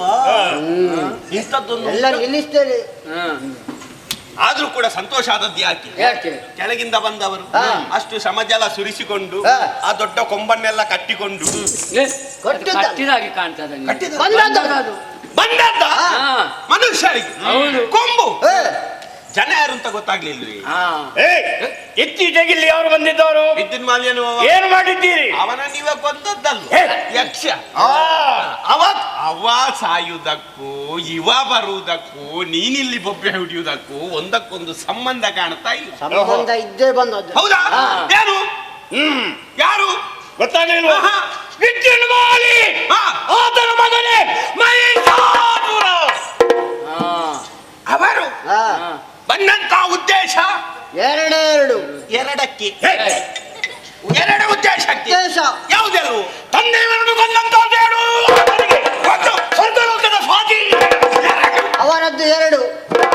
ಇಂಥದ್ದೊಂದು ಎಲ್ಲರೂ ನಿಲ್ಲಿಸ್ತೇನೆ. ಆದ್ರೂ ಕೂಡ ಸಂತೋಷ ಆದದ್ದು ಯಾಕೆ? ಕೆಳಗಿಂದ ಬಂದವರು ಅಷ್ಟು ಶ್ರಮಜಲ ಸುರಿಸಿಕೊಂಡು ಆ ದೊಡ್ಡ ಕೊಂಬನ್ನೆಲ್ಲ ಕಟ್ಟಿಕೊಂಡು ಕಟ್ಟಿದಾಗಿ ಕಾಣ್ತದೆ. ಬಂದದ್ದ ಮನುಷ್ಯರಿಗೆ ಕೊಂಬು ಜನ ಯಾರು ಅಂತ ಗೊತ್ತಾಗ್ಲಿಲ್ವಿ. ಇತ್ತೀಚೆಗೆ ಇಲ್ಲಿ ಯಾರು ಬಂದಿದ್ದವರು? ವಿದ್ಯುನ್ ಮಾಲಿ ಅನ್ನುವ ಏನು ಮಾಡಿದ್ದೀರಿ? ಅವನ ನೀವ ಕೊಂದದ್ದಲ್ಲ, ಯಕ್ಷ. ಅವ ಸಾಯುವುದಕ್ಕೂ ಇವ ಬರುವುದಕ್ಕೂ ನೀನಿಲ್ಲಿ ಬೊಬ್ಬೆ ಹಿಡಿಯುವುದಕ್ಕೂ ಒಂದಕ್ಕೊಂದು ಸಂಬಂಧ ಕಾಣ್ತಾ ಇಲ್ಲ. ಸಂಬಂಧ ಇದ್ದೇ ಬಂದದ್ದು. ಹೌದಾ? ಯಾರು ಯಾರು ಗೊತ್ತಾಗಲಿಲ್ವಾ? ವಿದ್ಯುನ್ ಮಾಲಿ ಆತನ ಮಗನೇ ಮಹಿಷಾಸುರ. ಅವರು ಹಾ. ಬಂದಂತ ಉದ್ದೇಶ ಎರಡು ಎರಡಕ್ಕೆ ಎರಡು ಉದ್ದೇಶಕ್ಕೆ ಉದ್ದೇಶ ಯಾವುದೆಲ್ಲವು? ತಂದೆಯವರನ್ನು ಕೊಂದಂತ ಹೇಳು ಆತನಿಗೆ ಮತ್ತು ಸ್ವರ್ಗಲೋಕದ ಸ್ವಾಧೀನ. ಅವರದ್ದು ಎರಡು,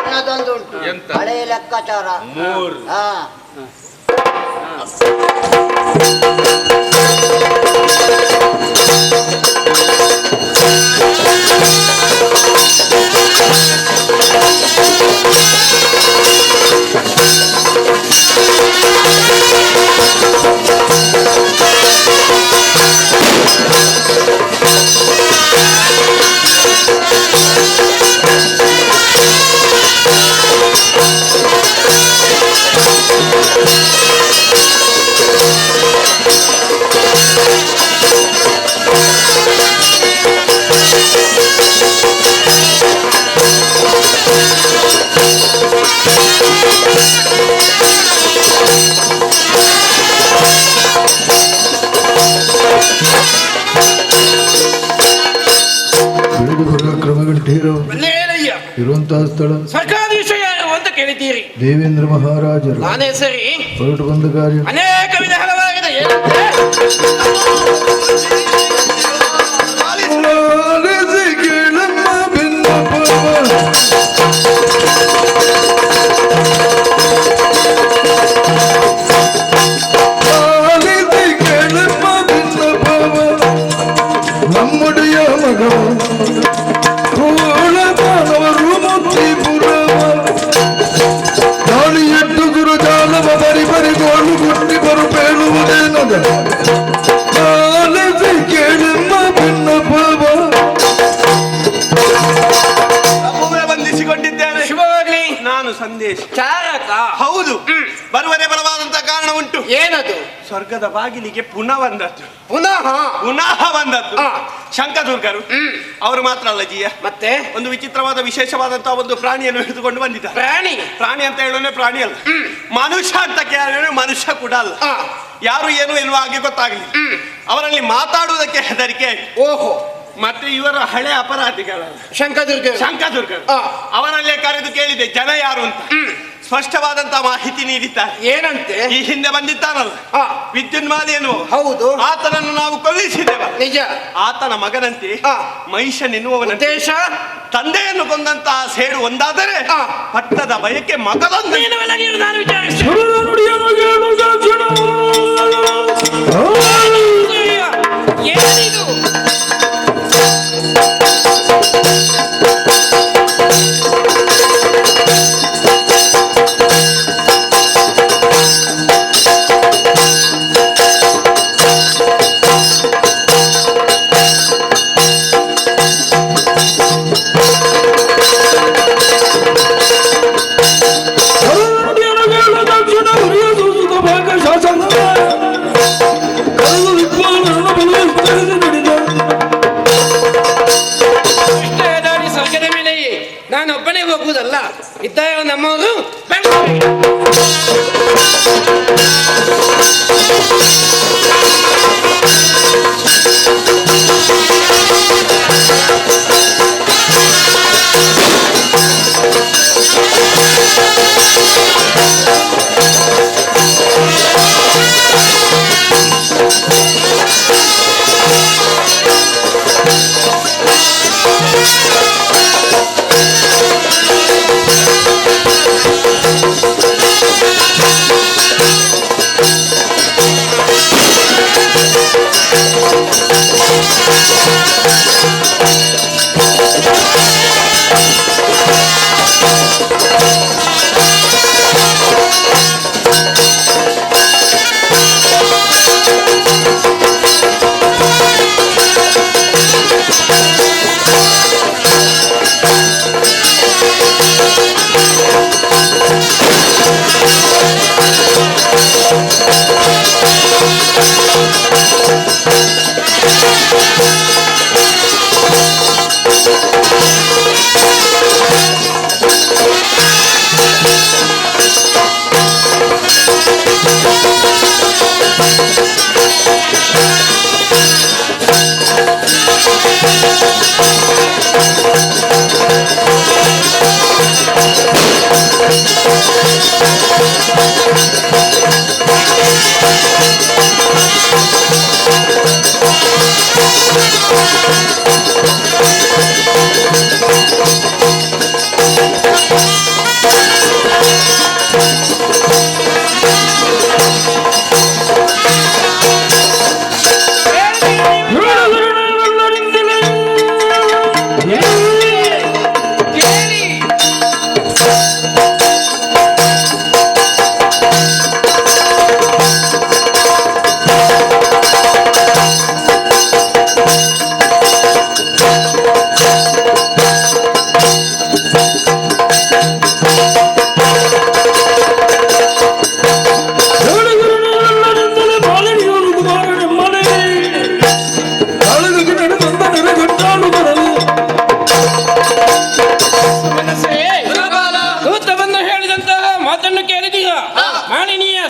ನನ್ನದೊಂದು ಉಂಟು. ಎಂತ? ಹಳೆಯ ಲೆಕ್ಕಾಚಾರ. ಮೂರು. ಹಾ. ಬೆಳೆದು ಬರುವ ಕ್ರಮಗಳು ಇರುವಂತಹ ಸ್ಥಳ ಸರ್ಕಾರಧೀಶ ಯಾರು ಅಂತ ಕೇಳಿದ್ದೀರಿ? ದೇವೇಂದ್ರ ಮಹಾರಾಜರು. ನಾನೇ ಸರಿ. ಹೊರಟು ಬಂದ ಕಾರ್ಯ ಅನೇಕ ವಿಧ ಹಲವಾಗಿದೆ. ಆಲಿಸಿ ಕೇಳಮ್ಮ ಬಿನ್ನಪ್ಪವ. ಆಲಿಸಿ ಕೇಳಮ್ಮ ಬಿನ್ನಪ್ಪವ. ನಮ್ಮುಡಿಯ ಮಗವ ಕೋಳಬಾನವರು ಮುತ್ತಿಪುರವ. ಗಾಳಿ ಎಟ್ಟು ಗುರು ಜಾಲವ ಬರಿ ಬರಿ ಗೋಳು ಗುಟ್ಟಿ ಬರು ಬೇಳುವುದೇನದ. ಆಲಿಸಿ ಕೇಳಮ್ಮ ಬಿನ್ನಪ್ಪವ. ಪ್ರಭುವೇ ಬಂಧಿಸಿಕೊಂಡಿದ್ದೇನೆ. ಶುಭವಾಗ್ಲಿ. ನಾನು ಸಂದೇಶ ಚಾರಕ. ಹೌದು. ಬರುವರೆ ಬಲವಾದಂತ ಕಾರಣ ಉಂಟು. ಏನದು? ಸ್ವರ್ಗದ ಬಾಗಿಲಿಗೆ ಪುನಃ ಬಂದದ್ದು. ಪುನಃ ಬಂದದ್ದು ಶಂಕದುರ್ಗರು. ಅವರು ಮಾತ್ರ ಅಲ್ಲ ಜಿಯ, ಮತ್ತೆ ಒಂದು ವಿಚಿತ್ರವಾದ ವಿಶೇಷವಾದಂತಹ ಒಂದು ಪ್ರಾಣಿಯನ್ನು ಹಿಡಿದುಕೊಂಡು ಬಂದಿದ್ದಾರೆ. ಪ್ರಾಣಿ ಅಂತ ಹೇಳೋಣ, ಪ್ರಾಣಿ ಅಲ್ಲ, ಮನುಷ್ಯ ಅಂತ ಕೇಳೋಣ, ಮನುಷ್ಯ ಕೂಡ ಅಲ್ಲ. ಯಾರು ಏನು ಎನ್ನುವ ಹಾಗೆ ಗೊತ್ತಾಗಲಿ. ಅವರಲ್ಲಿ ಮಾತಾಡುವುದಕ್ಕೆ ಹೆದರಿಕೆ. ಓಹೋ. ಮತ್ತೆ ಇವರು ಹಳೆ ಅಪರಾಧಿಗಳಲ್ಲ, ಶಂಕದುರ್ಗರು. ಅವರಲ್ಲೇ ಕರೆದು ಕೇಳಿದೆ ಜನ ಯಾರು ಅಂತ. ಸ್ಪಷ್ಟವಾದಂತಹ ಮಾಹಿತಿ ನೀಡಿದ್ದಾರೆ. ಏನಂತೆ? ಈ ಹಿಂದೆ ಬಂದಿದ್ದಾನಲ್ಲ ವಿದ್ಯುನ್ ಮಾಲಿ ಎನ್ನುವ, ಹೌದು, ಆತನನ್ನು ನಾವು ಕೊಲ್ಲಿಸಿದ್ದೇವೆ. ನಿಜ. ಆತನ ಮಗನಂತೆ ಮಹಿಷನೆನ್ನುವವನಂತೆ ಉದ್ದೇಶ ತಂದೆಯನ್ನು ಕೊಂದಂತಹ ಸೇಡು ಒಂದಾದರೆ ಪಟ್ಟದ ಬಯಕೆ ಮಗದೊಂದು. ನಾನು ವಿಚಾರಿಸಿ ಏನಿದು? ಸ್ವರ್ಗದ ಮೇಲೆ ನಾನೊಬ್ಬನೇ ಹೋಗುವುದಲ್ಲ, ಇದ್ದಾಗ ನಮ್ಮವರು ಬೆಂಗಳೂರಿಗೆ.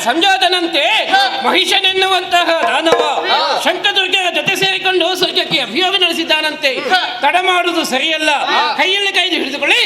ಸಂಜಾತನಂತೆ ಮಹಿಷನೆನ್ನುವಂತಹ ದಾನವ ಶಂಕದುರ್ಗದ ಜೊತೆ ಸೇರಿಕೊಂಡು ಸ್ವರ್ಗಕ್ಕೆ ಅಭಿಯೋಗ ನಡೆಸಿದ್ದಾನಂತೆ. ತಡ ಮಾಡುವುದು ಸರಿಯಲ್ಲ. ಕೈಯಲ್ಲಿ ಕೈದು ಹಿಡಿದುಕೊಳ್ಳಿ.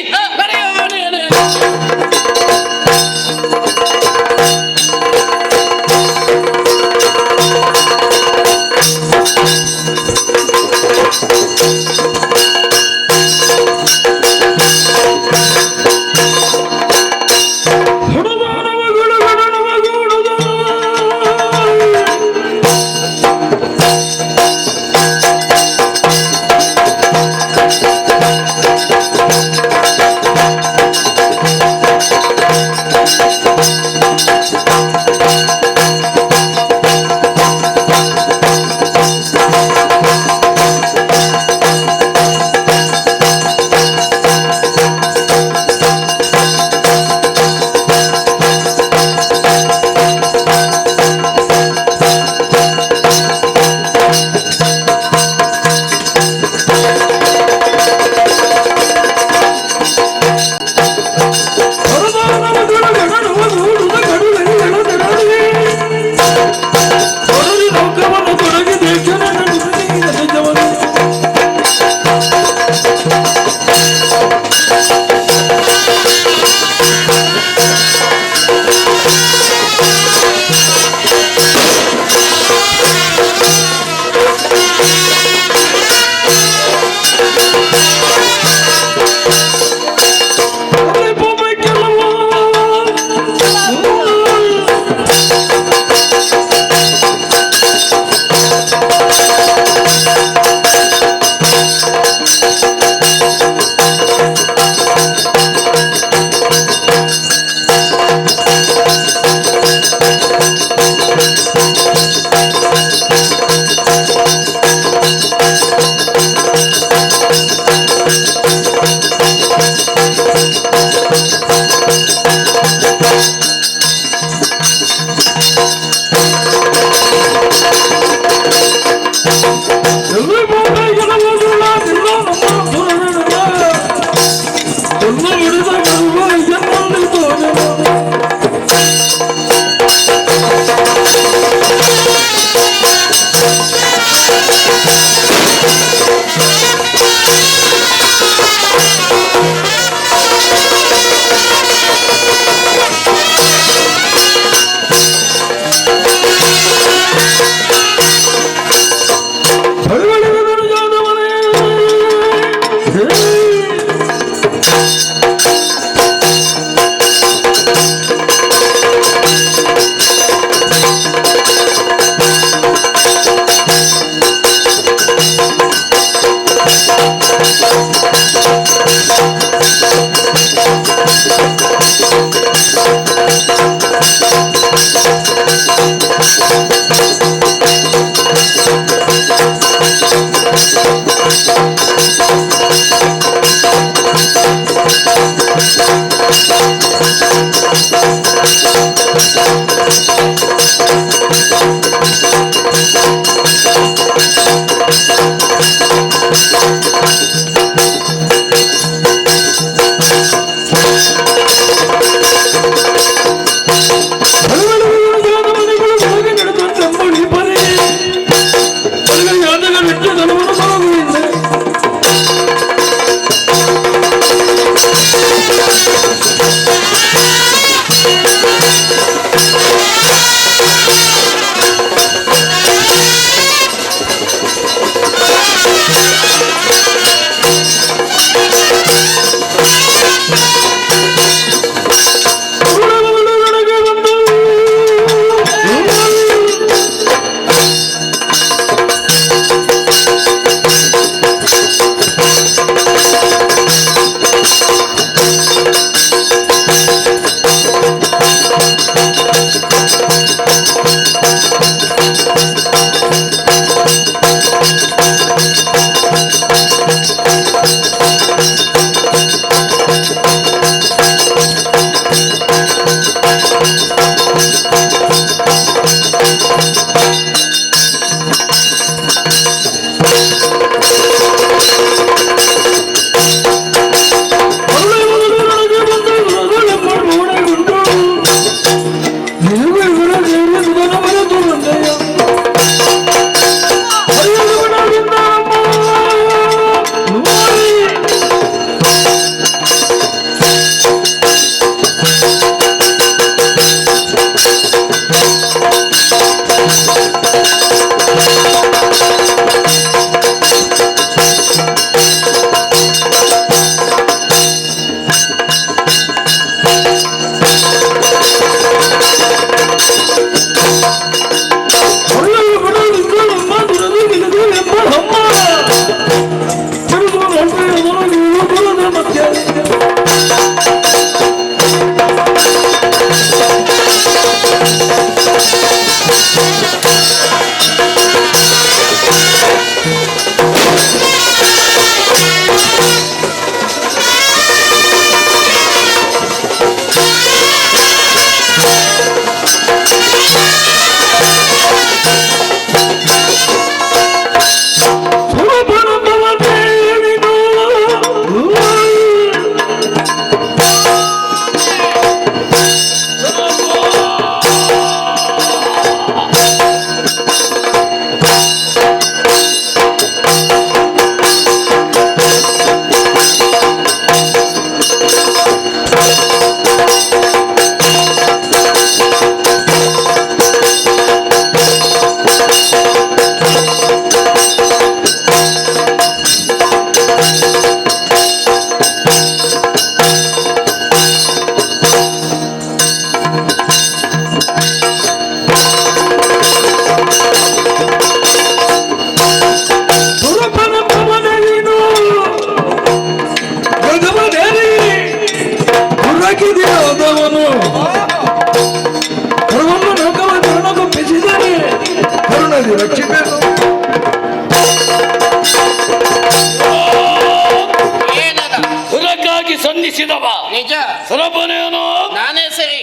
ಹುರಕ್ಕಾಗಿ ಸಂಧಿಸಿದವ ನಿಜ ಸುರಪನೇನು ನಾನೇ ಸರಿ.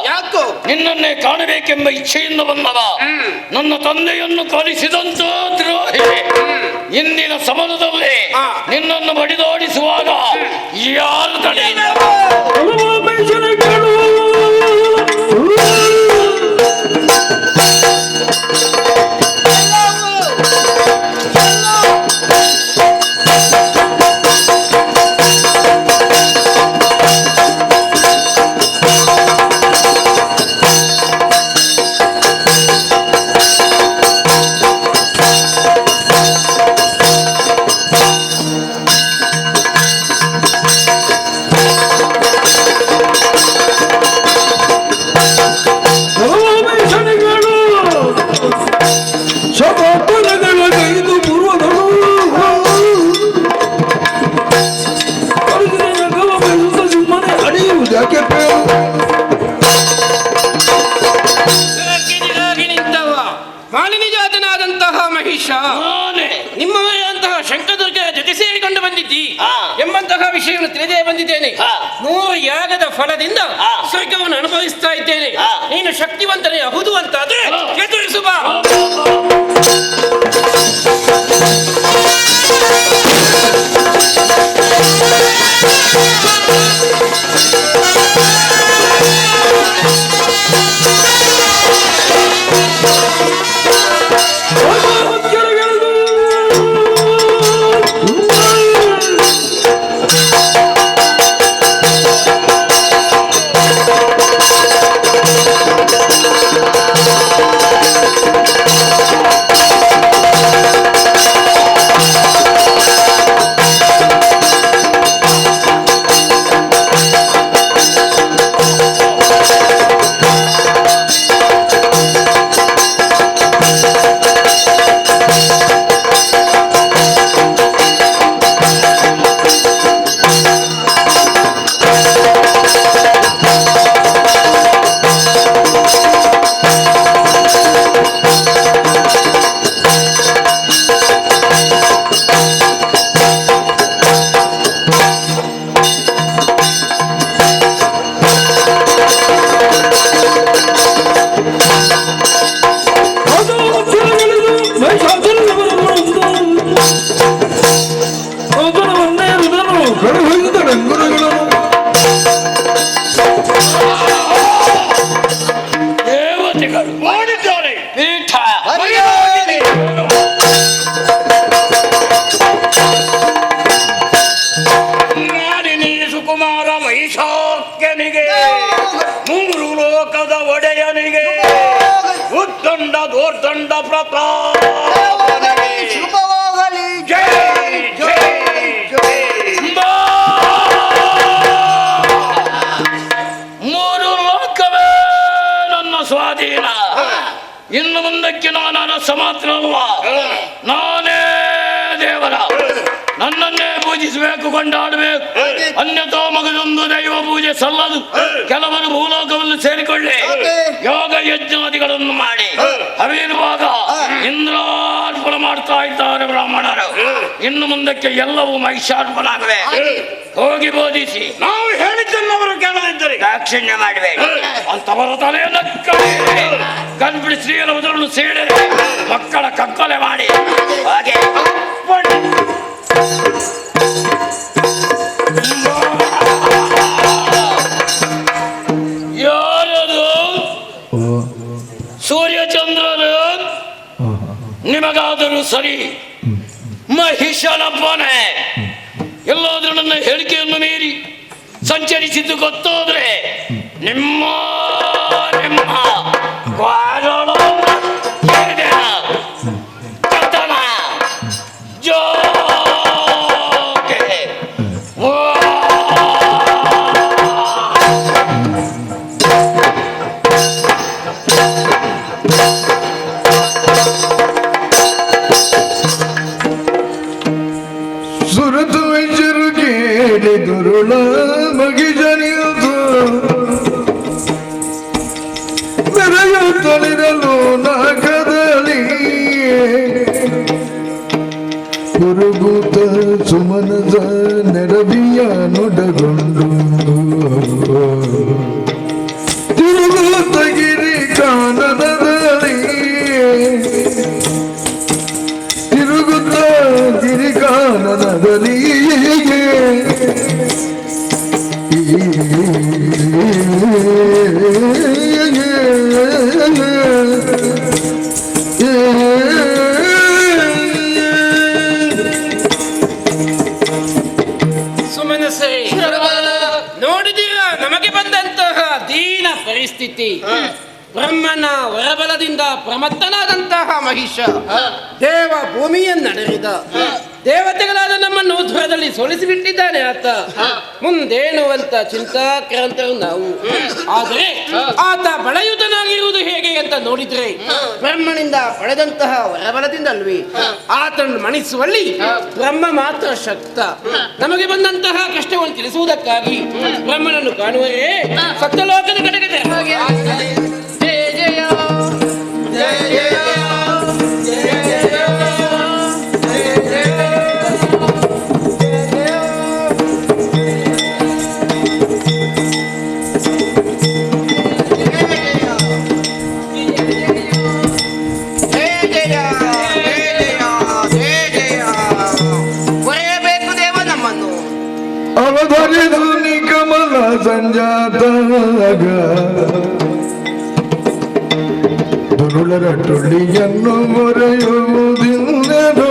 ಯಾಕೋ ನಿನ್ನನ್ನೇ ಕಾಣಬೇಕೆಂಬ ಇಚ್ಛೆಯಿಂದ ಬಂದವ. ನನ್ನ ತಂದೆಯನ್ನು ಕಲಿಸಿದಂತ ದ್ರೋಹಿ. ಇಂದಿನ ಸಮರದಲ್ಲಿ ನಿನ್ನನ್ನು ಬಡಿದಾಡಿಸುವಾಗ ಯಾರು ತಡೆ ಮಾಲಿನಿ ಜಾತನಾದಂತಹ ಮಹಿಷ ನಿಮ್ಮವರಂತಹ ಶಂಕದುರ್ಗ ಜೊತೆ ಸೇರಿಕೊಂಡು ಬಂದಿದ್ದಿ ಎಂಬಂತಹ ವಿಷಯವನ್ನು ತಿಳಿದೇ ಬಂದಿದ್ದೇನೆ. 100 ಯಾಗದ ಫಲದಿಂದ ಸ್ವರ್ಗವನ್ನು ಅನುಭವಿಸ್ತಾ ಇದ್ದೇನೆ. ನೀನು ಶಕ್ತಿವಂತನೇ ಹೌದು ಅಂತಾದ್ರೆ ಎದುರಿಸು ಬಾ. ಮೂರು ಲೋಕದ ಒಡೆಯನಿಗೆ ಉದ್ದಂಡ ದೋರ್ದಂಡ ಪ್ರತಾಪ ಶುಭವಾಗಲಿ. ಜೈ ಜೈ ಜೈ. ಮೂರು ಲೋಕವೇ ನನ್ನ ಸ್ವಾಧೀನ. ಇನ್ನು ಮುಂದಕ್ಕೆ ನಾನು ಅರಸ ಮಾತ್ರ ಅಲ್ಲ, ನಾನೇ ದೇವರ. ನನ್ನನ್ನೇ ಪೂಜಿಸಬೇಕು, ಕೊಂಡಾಡಬೇಕು. ಅನ್ಯಥಾ ಮಗದೊಂದು ದೈವ ಪೂಜೆ ಸಲ್ಲದು. ಕೆಲವರು ಭೂಲೋಕವನ್ನು ಸೇರಿಕೊಳ್ಳಿ, ಯೋಗ ಯಜ್ಞಾದಿಗಳನ್ನು ಮಾಡಿ ಅವಿರ್ಭಾಗ ಇಂದ್ರಾರ್ಪಣ ಮಾಡ್ತಾ ಇದ್ದಾರೆ ಬ್ರಾಹ್ಮಣರು. ಇನ್ನು ಮುಂದಕ್ಕೆ ಎಲ್ಲವೂ ಮಹಿಷಾರ್ಪಣ ಆಗವೆ. ಹೋಗಿ ಬೋಧಿಸಿ. ನಾವು ಹೇಳಿದ್ದನ್ನು ಅವರು ಕೇಳದಿದ್ದರೆ ದಾಕ್ಷಿಣ್ಯ ಮಾಡಬೇಕು. ಅಂತವರ ತಲೆಯನ್ನು ಗರ್ಭಿಣಿ ಸ್ತ್ರೀಯರ ಉದರನ್ನು ಸೇರಿ ಮಕ್ಕಳ ಕಗ್ಗೊಲೆ ಮಾಡಿ ಹಾಗೆ ಯಾರದು? ಸೂರ್ಯಚಂದ್ರರು ನಿಮಗಾದರೂ ಸರಿ, ಮಹಿಷನಪ್ಪನೇ ಎಲ್ಲಾದ್ರೂ ನನ್ನ ಹೇಳಿಕೆಯನ್ನು ಮೀರಿ ಸಂಚರಿಸಿದ್ದು ಗೊತ್ತಾದ್ರೆ ನಿಮ್ಮ ನಿಮ್ಮ ಕಥನ ಜೋಕೆ ಸುರತು ವೆಂಚರು ಕೇಳಿ ದುರುಳ ಮಗಿಜನಿಯುವುದು ಮೆರೆಯುತ್ತಲಿರಲು ನಾಗದಲ್ಲಿ ಕುರುಗೂತ ಸುಮನದ ನೆರವಿಯ ನುಡಗೊಂಡು ತಿರುಗೂತ ಗಿರಿ ಕಾನನದಲ್ಲಿ ತಿರುಗುತ್ತ ಗಿರಿಕಾನನದಲ್ಲಿ ಸುಮನಸೆ, ನೋಡಿದಿರಾ ನಮಗೆ ಬಂದಂತಹ ದೀನ ಪರಿಸ್ಥಿತಿ. ಬ್ರಹ್ಮನ ವರಬಲದಿಂದ ಪ್ರಮತ್ತನಾದಂತಹ ಮಹಿಷ ದೇವ ಭೂಮಿಯನ್ನಡರಿದ. ದೇವತೆಗಳಾದ ನಮ್ಮನ್ನು ಧ್ವರದಲ್ಲಿ ಸೋಲಿಸಿಬಿಟ್ಟಿದ್ದಾನೆ ಆತ. ಮುಂದೇನು ಅಂತ ಚಿಂತಾಕ್ರಾಂತರು ನಾವು. ಆದರೆ ಆತ ಬಲಯುತನಾಗಿರುವುದು ಹೇಗೆ ಅಂತ ನೋಡಿದ್ರೆ ಬ್ರಹ್ಮನಿಂದ ಪಡೆದಂತಹ ವರಬಲದಿಂದಲ್ವೇ. ಆತನ್ನು ಮಣಿಸುವಲ್ಲಿ ಬ್ರಹ್ಮ ಮಾತ್ರ ಶಕ್ತ. ನಮಗೆ ಬಂದಂತಹ ಕಷ್ಟವನ್ನು ತಿಳಿಸುವುದಕ್ಕಾಗಿ ಬ್ರಹ್ಮನನ್ನು ಕಾಣುವರೇ ಸಪ್ತಲೋಕದ ಕಡೆಗೆ ಅವಧರಿದು ನಿಕಮಲ ಸಂಜಾತಾಗ ದುರುಳರ ಟೊಳ್ಳಿಯನ್ನು ಮೊರೆಯುವುದಿಲ್ಲದು.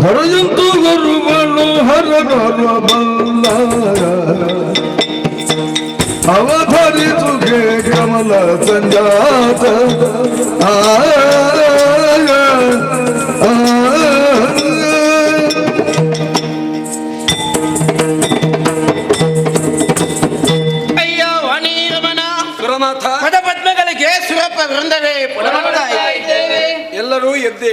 ಹರಯಂತು ಬರುವನು ಹರಬಲ್ಲ ಅವಧರಿದು ಕಮಲ ಸಂಜಾತ ಪದಪದ್ಮಗಳಿಗೆ ಸುರಪ ವೃಂದವೇ ಎಲ್ಲರೂ ಎದ್ದೇ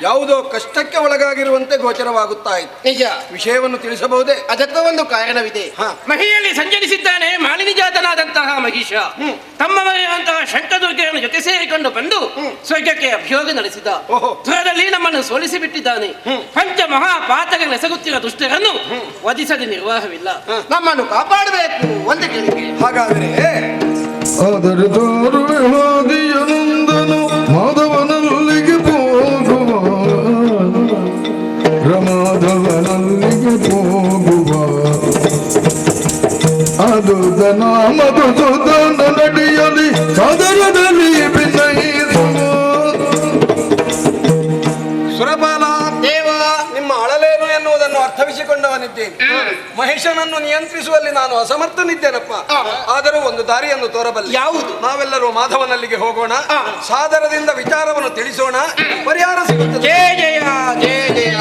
ಯಾವುದೋ ಕಷ್ಟಕ್ಕೆ ಒಳಗಾಗಿರುವಂತೆ ಗೋಚರವಾಗುತ್ತಾ ಇತ್ತು. ನಿಜ. ವಿಷಯವನ್ನು ತಿಳಿಸಬಹುದೇ? ಅದಕ್ಕೂ ಒಂದು ಕಾರಣವಿದೆ. ಮಹಿಯಲ್ಲಿ ಸಂಚರಿಸಿದ್ದಾನೆ ಮಾಲಿನಿ ಜಾತನಾದಂತಹ ಮಹಿಷ. ತಮ್ಮ ಮನೆಯಂತಹ ಶಂಕದುರ್ಗೆಯನ್ನು ಜೊತೆ ಸೇರಿಕೊಂಡು ಬಂದು ಸ್ವರ್ಗಕ್ಕೆ ಅಭಿಯೋಗ ನಡೆಸಿದ. ಧ್ವರದಲ್ಲಿ ನಮ್ಮನ್ನು ಸೋಲಿಸಿ ಬಿಟ್ಟಿದ್ದಾನೆ. ಪಂಚ ಮಹಾಪಾತಗಳು ಎಸಗುತ್ತಿರುವ ದುಷ್ಟರನ್ನು ವಧಿಸದೆ ನಿರ್ವಾಹವಿಲ್ಲ. ನಮ್ಮನ್ನು ಕಾಪಾಡಬೇಕು ಒಂದು ಕೇಳಿಕೆ. ಹಾಗಾದರೆ ಆದರೆ ತೋರುವೆ ಹೋದಿಯನೊಂದನು ಮಾಧವನಲ್ಲಿಗೆ ಹೋಗುವ ರಮಾಧವನಲ್ಲಿಗೆ ಹೋಗುವ ಅದು ನಾಮದು ಸುಧನ ನಡಿಯಲಿ ಸದರದಲ್ಲಿ ಭಿನ್ನಯಿಸುವ ಸುರಪಾಲ ದೇವ ನಿಮ್ಮ ಅಳಲೇನು ಎನ್ನುವುದನ್ನು ಅರ್ಥವಿಸಿಕೊಂಡವನಿದ್ದೇನೆ. ಮಹಿಷನ ಮಹಿಷನನ್ನು ನಿಯಂತ್ರಿಸುವಲ್ಲಿ ನಾನು ಅಸಮರ್ಥನಿದ್ದೇನಪ್ಪ. ಆದರೂ ಒಂದು ದಾರಿಯನ್ನು ತೋರಬಲ್ಲೆ. ಯಾವುದು? ನಾವೆಲ್ಲರೂ ಮಾಧವನಲ್ಲಿಗೆ ಹೋಗೋಣ, ಸಾದರದಿಂದ ವಿಚಾರವನ್ನು ತಿಳಿಸೋಣ, ಪರಿಹಾರ ಸಿಗುತ್ತದೆ. ಜಯ ಜಯ ಜಯ ಜಯ.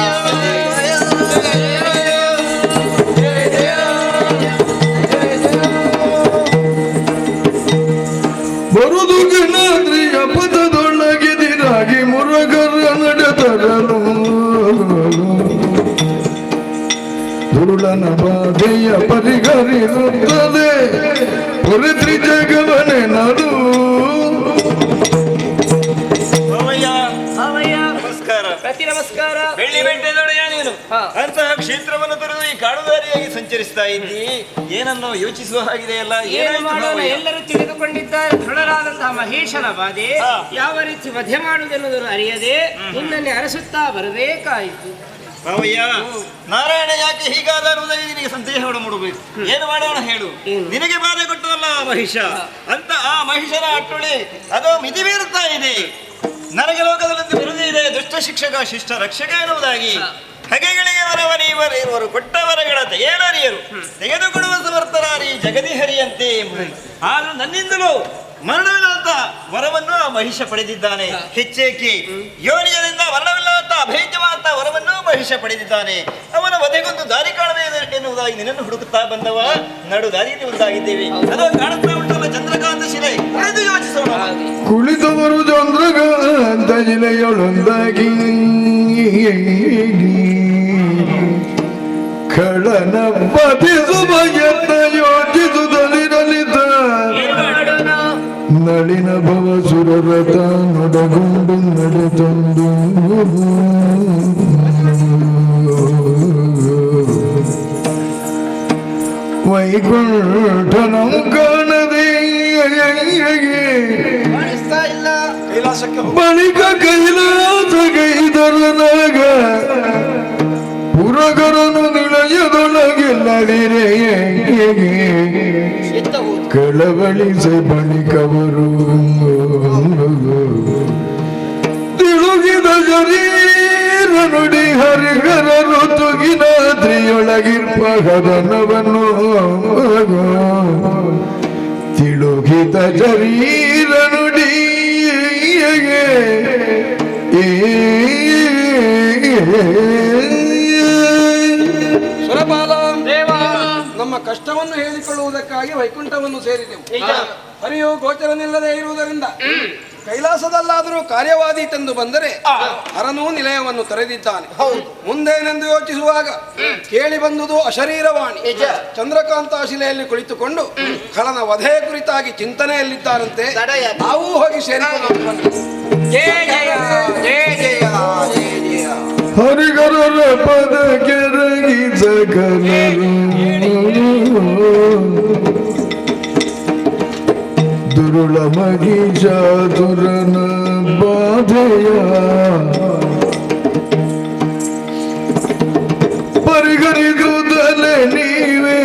ಬರುದು ಗಿಣಾದ್ರಿಯ ಪದದೊಳಗಿದಿರಾಗಿ ಮುರುಗರ ನಡೆದರನು ದುರುಳನ ಬಾಧೆಯ ಪರಿಗರಿರುತ್ತದೆ ಪುರಿತ್ರಿ ಜಗವನೆ ನಡು. ನಮಸ್ಕಾರ. ಪ್ರತಿ ನಮಸ್ಕಾರ. ಬೆಳ್ಳಿ ಬೆಟ್ಟದೊಡೆಯ ನೀನು ಅಂತಹ ಕ್ಷೇತ್ರವನ್ನು ತೊರೆದು ಈ ಕಾಡುದಾರಿಯಾಗಿ ಸಂಚರಿಸ್ತಾ ಇದ್ದಿ, ಏನನ್ನೋ ಯೋಚಿಸುವ ಹಾಗಿದೆಯಲ್ಲ. ಏನು ಮಾಡೋಣ, ಎಲ್ಲರೂ ತಿಳಿದುಕೊಂಡಿದ್ದಾರೆ. ದೃಢರಾದಂತಹ ಮಹೇಶನ ಬಾಧೆ ಯಾವ ರೀತಿ ವಧೆ ಮಾಡುವುದೆನ್ನುವುದನ್ನು ಅರಿಯದೆ ನಿನ್ನನ್ನೇ ಅರಸುತ್ತಾ ಬರಬೇಕಾಯಿತು. ಮಾವಯ್ಯ, ನಾರಾಯಣ ಯಾಕೆ ಹೀಗಾದ ಅನ್ನುವುದರಲ್ಲಿ ನಿನಗೆ ಸಂದೇಹವನ್ನು ಮೂಡಬೇಕು. ಏನು ಮಾಡೋಣ ಹೇಳು? ನಿನಗೆ ಬಾಧೆ ಕೊಟ್ಟವಲ್ಲ ಮಹಿಷ ಅಂತ ಆ ಮಹಿಷನ ಅಟ್ಟುಳಿ ಅದು ಮಿತಿ ಮೀರುತ್ತಾ ಇದೆ. ನನಗೆ ಲೋಕದಲ್ಲಿ ವಿರುದ್ಧ ಇದೆ, ದುಷ್ಟ ಶಿಕ್ಷಕ ಶಿಷ್ಟ ರಕ್ಷಕ ಎನ್ನುವುದಾಗಿ. ಹಗೆಗಳಿಗೆ ವರವರಿ ಇವರು ಕೊಟ್ಟ ವರಗಳ ತೇಳರಿಯರು ತೆಗೆದುಕೊಡುವ ಸಮರ್ಥರಾರಿ ಜಗದಿಹರಿಯಂತೆ ಎಂಬುದು. ಆದ್ರೂ ನನ್ನಿಂದಲೂ ಮರಣವಿಲ್ಲದಂತ ವರವನ್ನು ಆ ಮಹಿಷ ಪಡೆದಿದ್ದಾನೆ. ಹೆಚ್ಚೇಕೆ ಯೋನಿಯರಿಂದ ಮರಣವಿಲ್ಲದಂತ ಅಭೇದ್ಯವಾದಂತ ವರವನ್ನು ಮಹಿಷ ಪಡೆದಿದ್ದಾನೆ. ಅವನ ವಧೆಗೊಂದು ದಾರಿ ಕಾಣಬೇಕು ಎನ್ನುವುದಾಗಿ ನಿನ್ನನ್ನು ಹುಡುಕುತ್ತಾ ಬಂದವ. ನಡು ದಾರಿಯಲ್ಲಿ ಒಂದಾಗಿದ್ದೇವೆ. ಅದು ಕಾಣುತ್ತಾ ಉಂಟಲ್ಲ ಚಂದ್ರಕಾಂತ ಶಿಲೆ, ಅದು ಯೋಚಿಸೋಣ. ಕುಳಿತವರು ಚಂದ್ರಕಾಂತ ಶಿಲೆಯೊಳೊಂದಾಗಿ ಖಳನ ಪತಿಸುವ ಯತ್ನ ಯೋಚಿಸುತ್ತಲಿರಲಿದ್ದ ನಳಿನ ಭವ ಸುರರಥ ನೊಡಗೊಂಡು ನಡೆತಂದು ವೈಕುಂಠನಂ ಕಾಣದೆ ಬಳಿಕ ಕೈಲಾಸಗೈದರನಾಗ ಪುರಗರನು ನಿಳಯದೊಳಗೆಲ್ಲದಿರೆ ಕಳವಳಿಸಿ ಬಳಿಕವರು ತಿಳುಗಿದ ಶರೀರ ನುಡಿ ಹರಿಹರ ಋತುಗಿನಾದ್ರಿಯೊಳಗಿರ್ಪ ಹದನವನ್ನು ತಿಳುಗಿದ ಶರೀರ ನುಡಿ ಸುರಪಾಲ ನಮ್ಮ ಕಷ್ಟವನ್ನು ಹೇಳಿಕೊಳ್ಳುವುದಕ್ಕಾಗಿ ವೈಕುಂಠವನ್ನು ಸೇರಿದೆವು. ಹರಿಯು ಗೋಚರನಿಲ್ಲದೆ ಇರುವುದರಿಂದ ಕೈಲಾಸದಲ್ಲಾದರೂ ಕಾರ್ಯವಾದೀತೆಂದು ಬಂದರೆ ಹರನೂ ನಿಲಯವನ್ನು ತೊರೆದಿದ್ದಾನೆ. ಮುಂದೇನೆಂದು ಯೋಚಿಸುವಾಗ ಕೇಳಿ ಬಂದುದು ಅಶರೀರವಾಣಿ. ಚಂದ್ರಕಾಂತ ಶಿಲೆಯಲ್ಲಿ ಕುಳಿತುಕೊಂಡು ಖಳನ ವಧೆಯ ಕುರಿತಾಗಿ ಚಿಂತನೆಯಲ್ಲಿದ್ದಾರಂತೆ. ನಾವು ಹೋಗಿ ಸೇರಿಕೊಂಡು ಜಯ ಜಯ ಜಯ ಜಯ ಜಯ ಜಯ. ಹರಿಗರರ ಪದ ಕೆರಗಿ ಸಕಲರು ದುರುಳ ಮಹಿಷಾಸುರನ ಬಾಧೆಯ ಪರಿಗಣಿಸುತ್ತಲೇ ನೀವೇ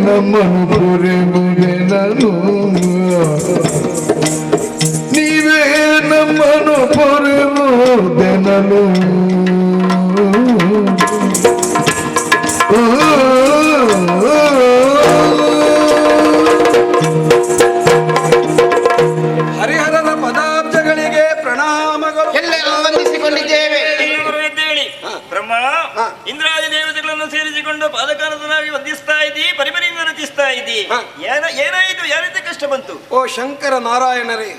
ನಮ್ಮನ್ನು ಪೊರೆಬುದೆನನು ನೀವೇ ನಮ್ಮನ್ನು ಪೊರೆಬುದೆನನು ಹರಿಹರನ ಪದಾಬ್ಜಗಳಿಗೆ ಪ್ರಣಾಮಗಳು. ಎಲ್ಲರೂ ವಂದಿಸಿಕೊಂಡಿದ್ದೇವೆ. ಬ್ರಹ್ಮ ಇಂದ್ರಾದಿ ದೇವತೆಗಳನ್ನು ಸೇರಿಸಿಕೊಂಡು ಪಾದಕಾಲದನಾಗಿ ವಂದಿಸ್ತಾ ಇದ್ದಿ, ಪರಿಮರಿಯಿಂದ ನಟಿಸ್ತಾ ಇದ್ದಿ. ಏನಾಯಿತು? ಯಾವ ರೀತಿ ಕಷ್ಟ ಬಂತು? ಓ ಶಂಕರ ನಾರಾಯಣರೇ,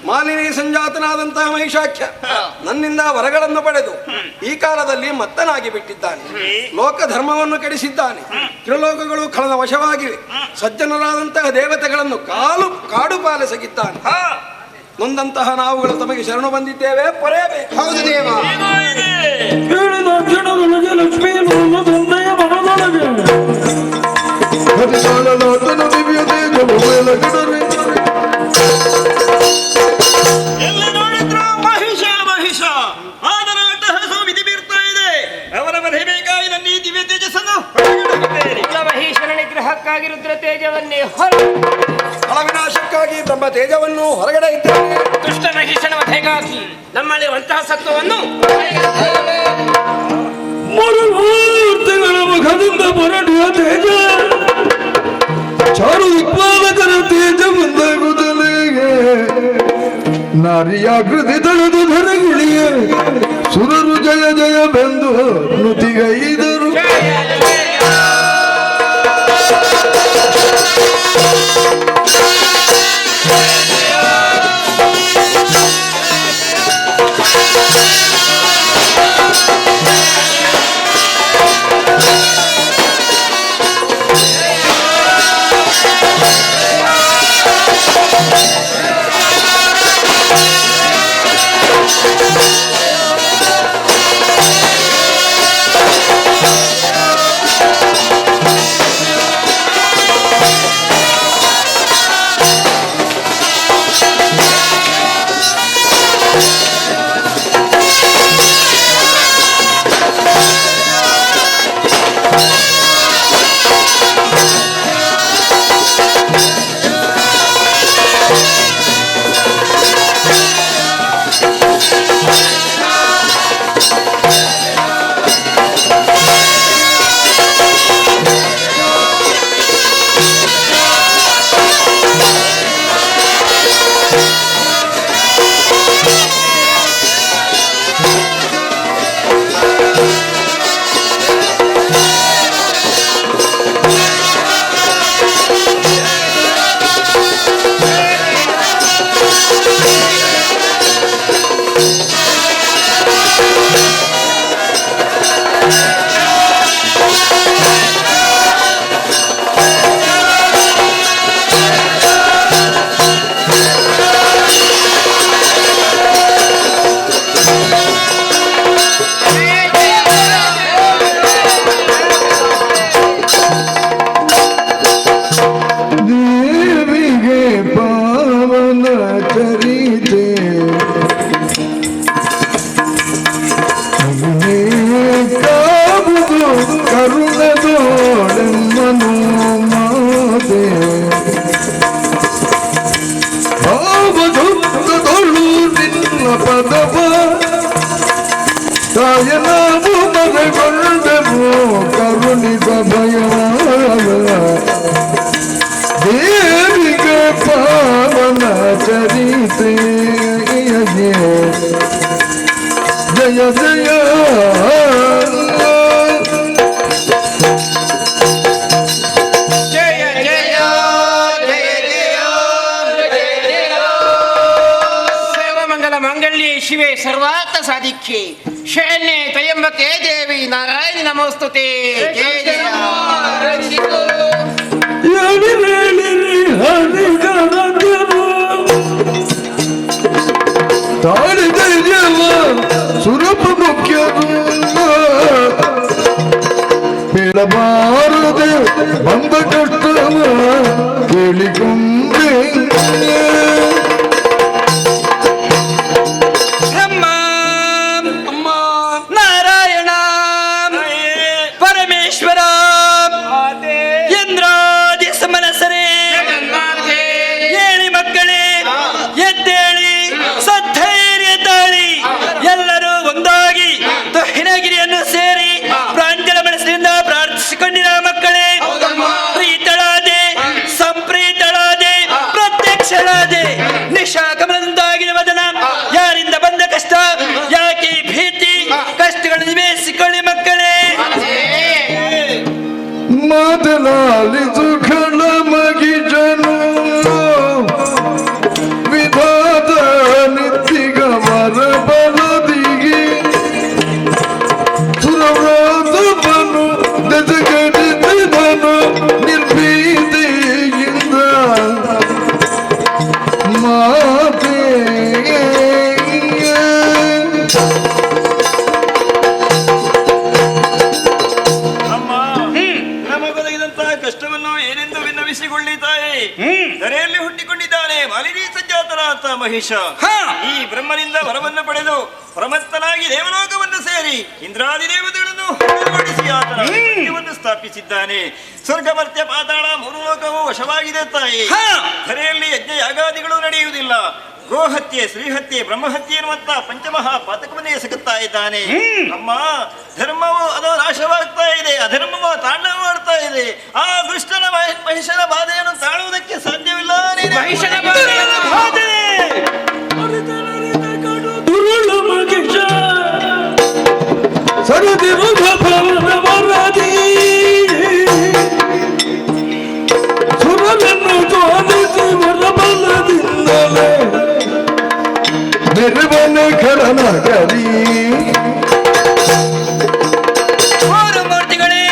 ಮಾಲಿನಿ ಸಂಜಾತನಾದಂತಹ ಮಹಿಷಾಖ್ಯ ನನ್ನಿಂದ ವರಗಳನ್ನು ಪಡೆದು ಈ ಕಾಲದಲ್ಲಿ ಮತ್ತನಾಗಿ ಬಿಟ್ಟಿದ್ದಾನೆ. ಲೋಕ ಧರ್ಮವನ್ನು ಕೆಡಿಸಿದ್ದಾನೆ. ತ್ರಿಲೋಕಗಳು ಖಳನ ವಶವಾಗಿವೆ. ಸಜ್ಜನರಾದಂತಹ ದೇವತೆಗಳನ್ನು ಕಾಡು ಪಾಲಿಸಗಿದ್ದಾನೆ. ನೊಂದಂತಹ ನಾವುಗಳು ತಮಗೆ ಶರಣು ಬಂದಿದ್ದೇವೆ, ಪೊರೆಯಬೇಕು. ಹೌದು ದೇವ. ಹೇಳಿದ ಕ್ಷಣದೊಳಗೆ ಲಕ್ಷ್ಮಿಯನ್ನು ತಂದೆಯ ಮನದೊಳಗೆ ಹರಿಸಾಲಲಾಟನ ದಿವ್ಯ ತೇಜವು ಬೆಳಗಿದರೆ ಎಲ್ಲಿ ನೋಡಿದ್ರು ಮಹಿಷ ಮಹಿಷ ಆದರ ಅಟ್ಟಹಾಸ ವಿಧಿ ಬೀರ್ತಾ ಇದೆ. ಅವರ ಮನೆ ಬೇಕಾಗಿ ನನ್ನ ಈ ದಿವ್ಯ ತೇಜಸ್ಸನ್ನು ಮಹೇಶ್ವರ ನಿಗ್ರಹಕ್ಕಾಗಿ ರುದ್ರ ತೇಜವನ್ನೇ ಫಲವಿನಾಶಕ್ಕಾಗಿ ಬ್ರಹ್ಮ ತೇಜವನ್ನು ಹೊರಗಡೆ ಇದ್ದಾನೆ. ದುಷ್ಟ ಮಹೇಶನ ವಧೆಗಾಗಿ ನಮ್ಮಲ್ಲಿ ಅಂತಹ ಸತ್ವವನ್ನು ಮೂರು ಮೂರ್ತಿಗಳ ಮುಖದಿಂದ ಹೊರಡುವ ತೇಜ ಚಾರು ದಿಕ್ಪಾಲಕರ ತೇಜ ಮುಂದಾಗುತ್ತಲೇ ನಾರಿಯಾಕೃತಿ ತಳೆದು ಧರೆಗುಳಿಯ ಸುರರು ಜಯ ಜಯ ಬೆಂದು ನುತಿಗೈದರು. ತಾಯನಾವು ಮನಗೊಂಡನು ಕರುಣಿಸ ಭಯವ ದೇವಿಗೆ ಪಾವನ ಚರಿತೆ ಜಯ ಜಯ ಶಿವೆ ಸರ್ವಾರ್ಥ ಸಾಧಿಕೆ ಶರಣ್ಯೆ ತ್ರಯಂಬಕೆ ದೇವಿ ನಾರಾಯಣಿ ನಮೋಸ್ತುತೆ. ಜಯ ಜಯ ತಾಳಿದೆಯಲ್ಲ ಸುರಪ ಮುಖ್ಯರು ಬೇಡಬಾರದೆ ಬಂದ ಕಷ್ಟವ ಕೇಳಿಕೊಂಡೆ ನಿಶಾಗಮನದಿಂದಾಗಿನ ವದನ ಯಾರಿಂದ ಬಂದ ಕಷ್ಟ ಯಾಕೆ ಭೀತಿ ಕಷ್ಟಗಳನ್ನು ನಿವೇಸಿಕೊಳ್ಳಿ ಮಕ್ಕಳೇ. ಮಾತನಾಲಿಸು ಖಳ ಮಗಿಜನು ವಿಧಾತ ನಿತ್ತಿಗ ಮರ ಬಲದಿಗೆ ಸುರವ್ರಾತನು ದೆಸಗಡಿದನು ನಿರ್ಭೀತಿಯಿಂದ ಮಾತೆ ನಮಗೊದಗಿದಂತಹ ಕಷ್ಟವನ್ನು ಏನೆಂದು ವಿನ್ನವಿಸಿಕೊಳ್ಳಿದ್ದಾನೆ. ಧರೆಯಲ್ಲಿ ಹುಟ್ಟಿಕೊಂಡಿದ್ದಾನೆ ಮಾಲಿನಿ ಸಂಜಾತನಾಥ ಮಹಿಷ. ಈ ಬ್ರಹ್ಮನಿಂದ ವರವನ್ನು ಪಡೆದು ಪ್ರಮತ್ತನಾಗಿ ದೇವಲೋಕವನ್ನು ಸೇರಿ ಇಂದ್ರಾದಿ ದೇವತೆಗಳನ್ನು ಹೊರಡಿಸಿ ಆತನ ರಾಜ್ಯವನ್ನು ಸ್ಥಾಪಿಸಿದ್ದಾನೆ. ಸ್ವರ್ಗ ಮರ್ತ್ಯ ಪಾತಾಳ ಮೂರು ಲೋಕವು ವಶವಾಗಿದೆ ತಾಯಿ. ಧರೆಯಲ್ಲಿ ಯಜ್ಞ ಯಾಗಾದಿಗಳು ನಡೆಯುವುದಿಲ್ಲ. ಗೋಹತ್ಯೆ, ಶ್ರೀಹತ್ಯೆ, ಬ್ರಹ್ಮಹತ್ಯೆ ಎನ್ನುವಂತ ಪಂಚಮಹಾ ಪಾತಕವನ್ನೇ ಎಸಗುತ್ತಾ ಇದ್ದಾನೆ. ಅಮ್ಮ, ಧರ್ಮವು ಅದು ನಾಶವಾಗ್ತಾ ಇದೆ, ಅಧರ್ಮವು ತಾಂಡವ ಮಾಡ್ತಾ ಇದೆ. ಆ ದುಷ್ಟನ ಮಹಿಷನ ಬಾಧೆಯನ್ನು ತಾಳುವುದಕ್ಕೆ ಸಾಧ್ಯವಿಲ್ಲ. ಮಹಿಷನ ಬಾಧೆ ಸರದಿ ಮುಖ ಭವನ ವರದಿ ಸುರನನ್ನು ತೋರಿಸಿ ವರಬಲದಿಂದಲೇ ನಿರ್ವನೆ ಖರನಗರಿ ಮೂರ್ತಿಗಳೇ,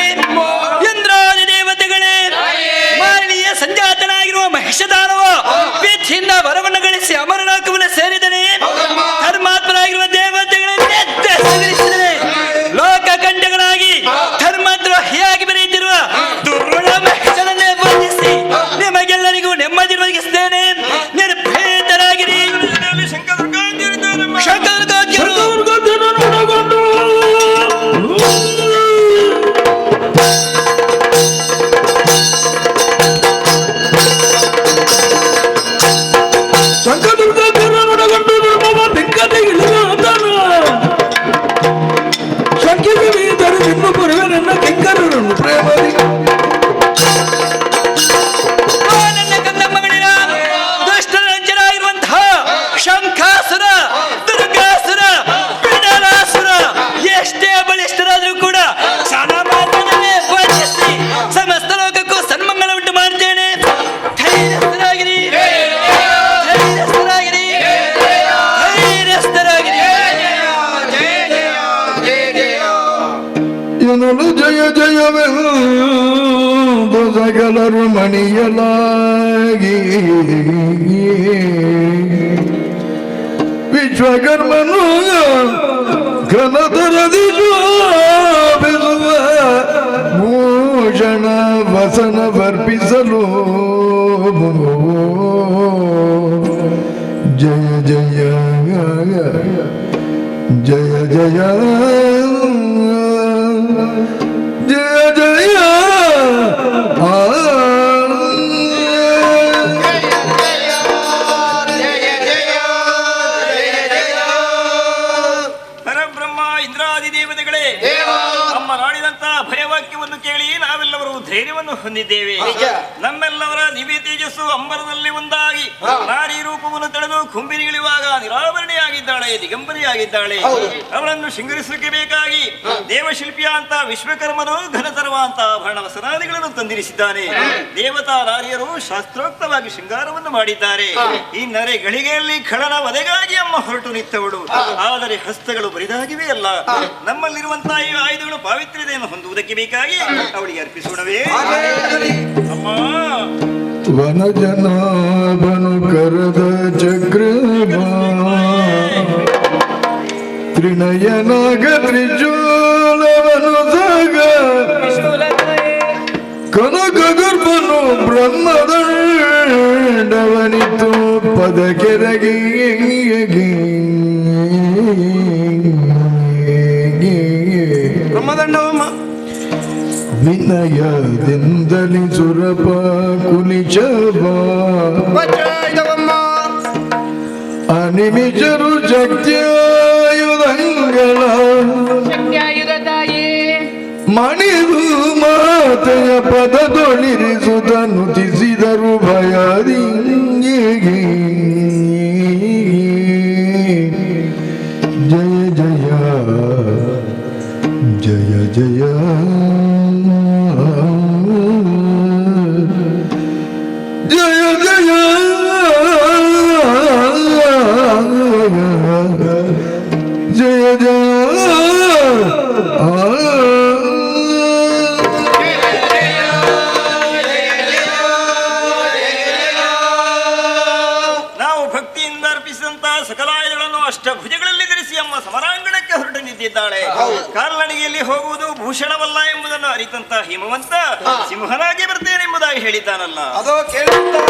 ಇಂದ್ರಾದಿ ದೇವತೆಗಳೇ, ಮಾನವೀಯ ಸಂಜಾತನಾಗಿರುವ ಮಹಿಷದಾನವ ವೀಥಿಯಿಂದ ವರವನ್ನು ಗಳಿಸಿ ಅಮರಲೋಕವನ್ನು ಸೇರಿದನೆ. ಧರ್ಮಾತ್ಮನಾಗಿರುವ ದೇವತೆಗಳನ್ನೇ ಸವಿರಿಸಿದನೆ. ಲೋಕ ಕಂಡಗಳಾಗಿ ಧರ್ಮದ್ರೋಹಿಯಾಗಿ ಬೆರೆಯುತ್ತಿರುವ ದುರ್ಗುಣ ಮಹಿಷನನ್ನೇ ಬಂಧಿಸಿ ನಿಮಗೆಲ್ಲರಿಗೂ ನೆಮ್ಮದಿ ಒದಗಿಸಿದ್ದೇನೆ. ನಿರ್ಭೇದರಾಗಿರಿ. ಜಯ ಜಯವೆಂದು ಸಕಲರು ಮಣಿಯಲಾಗಿ ವಿಶ್ವಕರ್ಮನು ಘನತರದಿ ಶೋಭಿಸುವ ಭೂಷಣ ವಸನ ವರ್ಪಿಸಲು ಜಯ ಜಯ ಜಯ ಜಯ ಜಯ ಜಯ ಪರಬ್ರಹ್ಮ ಇಂದ್ರಾದಿ ದೇವತೆಗಳೇ, ನಮ್ಮ ನಾಡಿನಂತ ಭಯವಾಕ್ಯವನ್ನು ಕೇಳಿ ನಾವೆಲ್ಲವರು ಧೈರ್ಯವನ್ನು ಹೊಂದಿದ್ದೇವೆ. ನಮ್ಮೆಲ್ಲವರ ದಿವ್ಯ ತೇಜಸ್ಸು ಅಂಬರದಲ್ಲಿ ಒಂದಾಗಿ ನಾರಿ ರೂಪವನ್ನು ತಳೆದು ಕುಂಬಿನಿಗಿಳಿಯುವಾಗ ನಿರಾವರಣೆಯಾಗಿದ್ದಾಳೆ, ದಿಗಂಬರಿಯಾಗಿದ್ದಾಳೆ. ಅವಳನ್ನು ಶೃಂಗರಿಸಲಿಕ್ಕೆ ಬೇಕಾಗಿ ದೇವಶಿಲ್ಪಿಯ ಅಂತ ವಿಶ್ವಕರ್ಮನು ಘನತರ್ವ ಅಂತ ಆಭರಣ ವಸನಾದಿಗಳನ್ನು ತಂದಿರಿಸಿದ್ದಾನೆ. ದೇವತಾ ನಾರಿಯರು ಶಾಸ್ತ್ರೋಕ್ತವಾಗಿ ಶೃಂಗಾರವನ್ನು ಮಾಡಿದ್ದಾರೆ. ಈ ನರೆ ಗಳಿಗೆಯಲ್ಲಿ ಖಳನ ವಧೆಗಾಗಿ ಅಮ್ಮ ಹೊರಟು ನಿಂತವಳು. ಆದರೆ ಹಸ್ತಗಳು ಬರಿದಾಗಿವೆ ಅಲ್ಲ. ನಮ್ಮಲ್ಲಿರುವಂತಹ ಈ ಆಯುಧಗಳು ಪಾವಿತ್ರ್ಯತೆಯನ್ನು ಹೊಂದುವುದಕ್ಕೆ ಬೇಕಾಗಿ ಅವಳಿಗೆ ಅರ್ಪಿಸೋಣವೇ ಅಮ್ಮ. ವನಜನಾಭನು ಕರದ ಚಕ್ರಮ ತ್ರಿನಯನಾಗ ತ್ರಿಶೂಲವನು ಸಾಗ ಕನಕ ಗರ್ಭನು ಬ್ರಹ್ಮದಂಡವನಿತು ಪದ ಕೆರಗಿ ಬ್ರಹ್ಮದಂಡವಮ್ಮ ವಿನಯದಿಂದಲಿ ಸುರಪ ಕುಲಿಚವ ಅನಿಮಿಷರು ಶಕ್ತಿಯಾಯುಧಂಗಳ ಮಣಿದು ಮಾತೆಯ ಪದದೊಳಿರಿಸುತ್ತ ನುತಿಸಿದರು ಭಯದಿಂಗಿಗೆ ಜಯ ಜಯ ಜಯ ಜಯ ಜಯ ಜಯ ಜಯ ಜಯ ನಾವು ಭಕ್ತಿಯಿಂದ ಅರ್ಪಿಸಿದಂತಹ ಸಕಲ ಆಯುಧಗಳನ್ನು ಅಷ್ಟಭುಜಗಳಲ್ಲಿ ಧರಿಸಿ ಅಮ್ಮ ಸಮರಾಂಗಣಕ್ಕೆ ಹೊರಟು ನಿಂತಿದ್ದಾಳೆ. ಕಾಲ್ನಡಿಗೆಯಲ್ಲಿ ಹೋಗುವುದು ಭೂಷಣವಲ್ಲ ಎಂಬುದನ್ನು ಅರಿತಂತ ಹಿಮವಂತ ಸಿಂಹನಾಗಿ ಬರ್ತೇನೆಂಬುದಾಗಿ ಹೇಳಿದ್ದಾನಲ್ಲ. ಅದೋ ಕೇಳುತ್ತಾ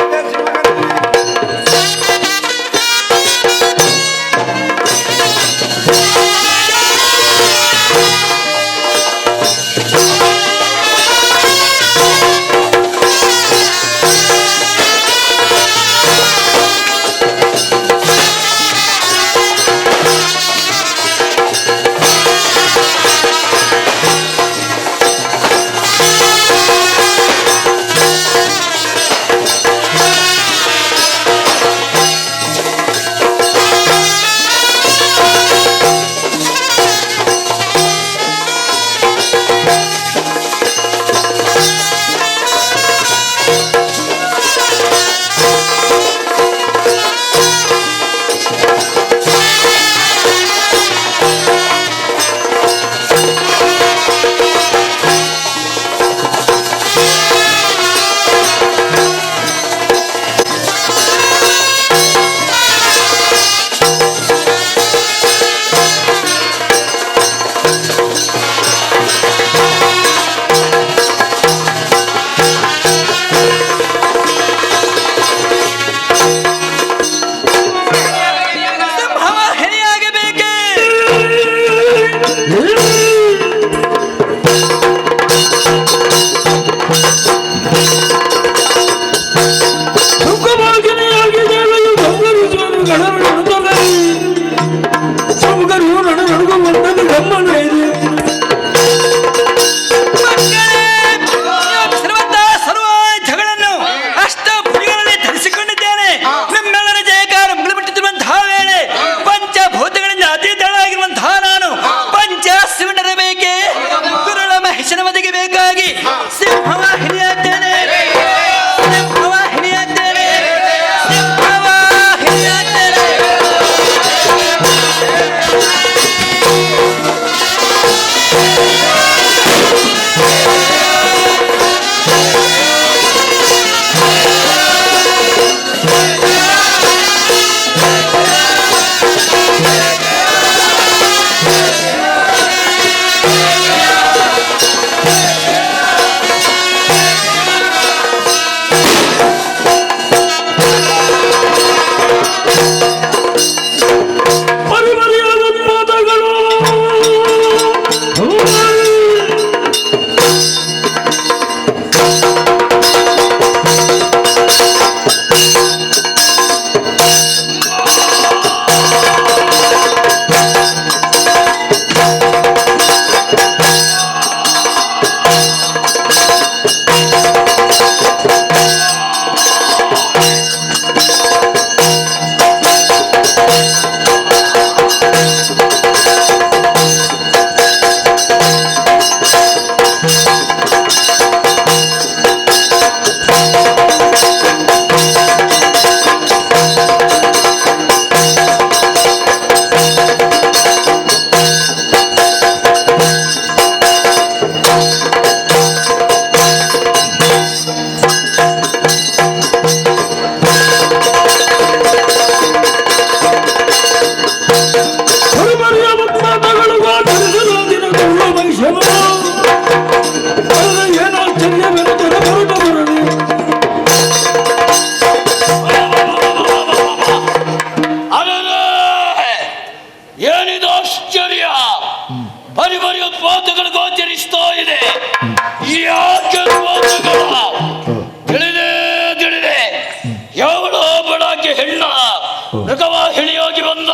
ಮೃಗವಾಹಿಣಿಯಾಗಿ ಬಂದ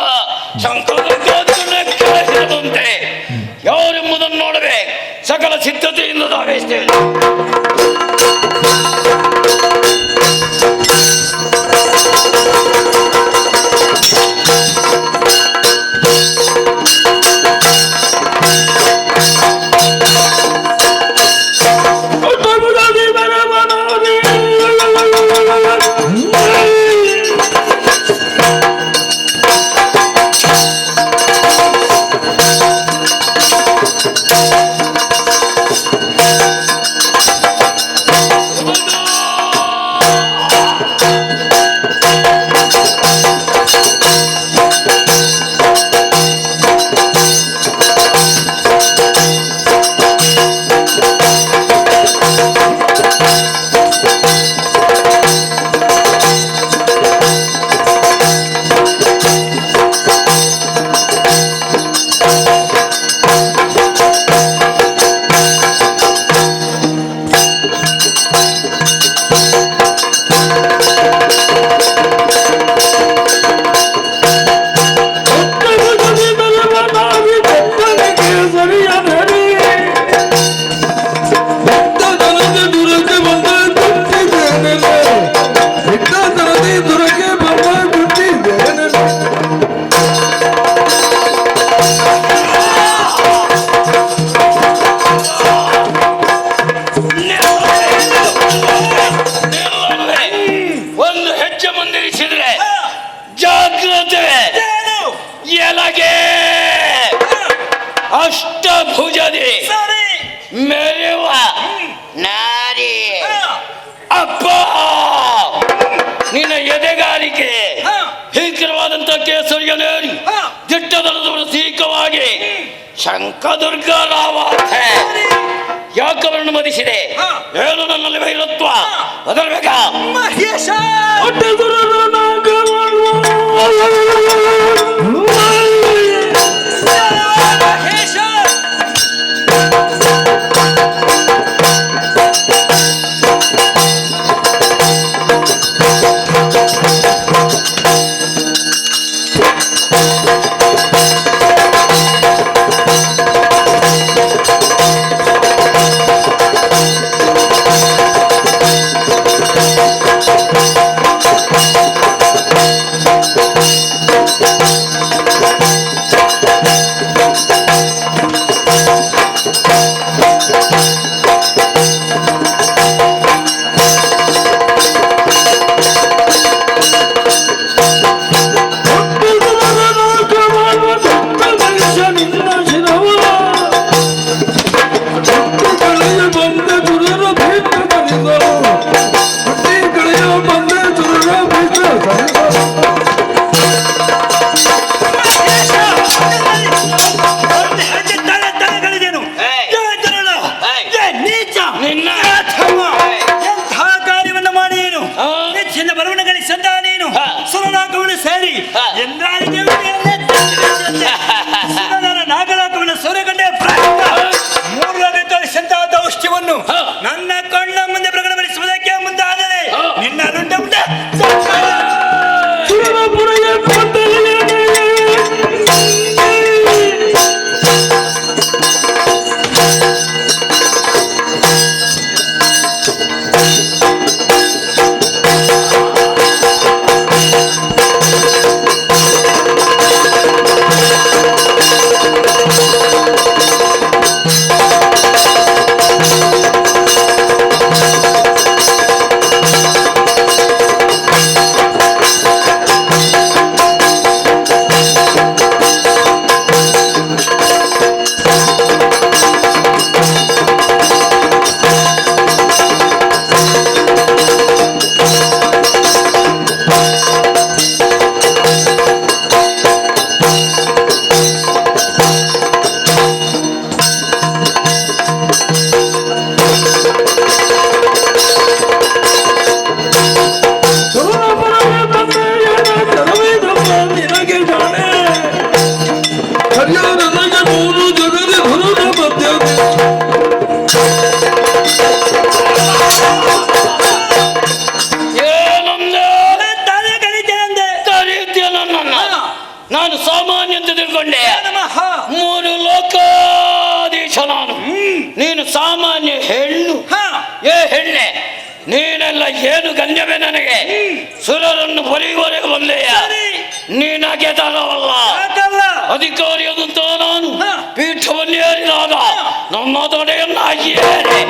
ಶಂಕರದಂತೆ ಯಾರೆಂಬುದನ್ನು ನೋಡದೆ ಸಕಲ ಸಿದ್ಧತೆಯಿಂದ ಧಾವಿಸ್ತೇವೆ. ಅಷ್ಟಭುಜದಿ ಮೆರೆಯುವ ನಾರಿ ಅಪ್ಪ ನಿನ್ನ ಎದೆಗಾರಿಕೆ ಭೀಕರವಾದಂತ ಕೇಸರಿಯನೇರಿ ದಿಟ್ಟದಲ್ಲದವರ ಸೀಕವಾಗಿ ಶಂಕದುರ್ಗ ರಾವಾಥೆ ಯಾಕವರನ್ನು ಮದಿಸಿದೆ ಏನು ನನ್ನಲ್ಲಿ ವೈರತ್ವ ಬದಲ್ಬೇಕ ಮಹೇಶ ನಾಗಲಾಕವನ್ನು ಸೂರ್ಯಗಂಡೆ ದೌಷ್ಟ್ಯವನ್ನು ನನ್ನ ಕಣ್ಣ ಮುಂದೆ ಪ್ರಕಟಪಡಿಸುವುದಕ್ಕೆ ಮುಂದಾದರೆ ನಿನ್ನ ರುಂಡ ಇದೆಲ್ಲ ಏನು ಗಣ್ಯವೇ ನನಗೆ? ಸುರರನ್ನು ಬರೆಯುವವರೆಗೆ ಬಂದೆಯ ನೀನಾಗೆ ತರವಲ್ಲ ಅಧಿಕಾರಿಯಾದಂತ ನಾನು ಪೀಠವನ್ನೇರಿದಾಗ ನಮ್ಮ ತೊಡೆಯನ್ನಾಗಿ ಏರಿ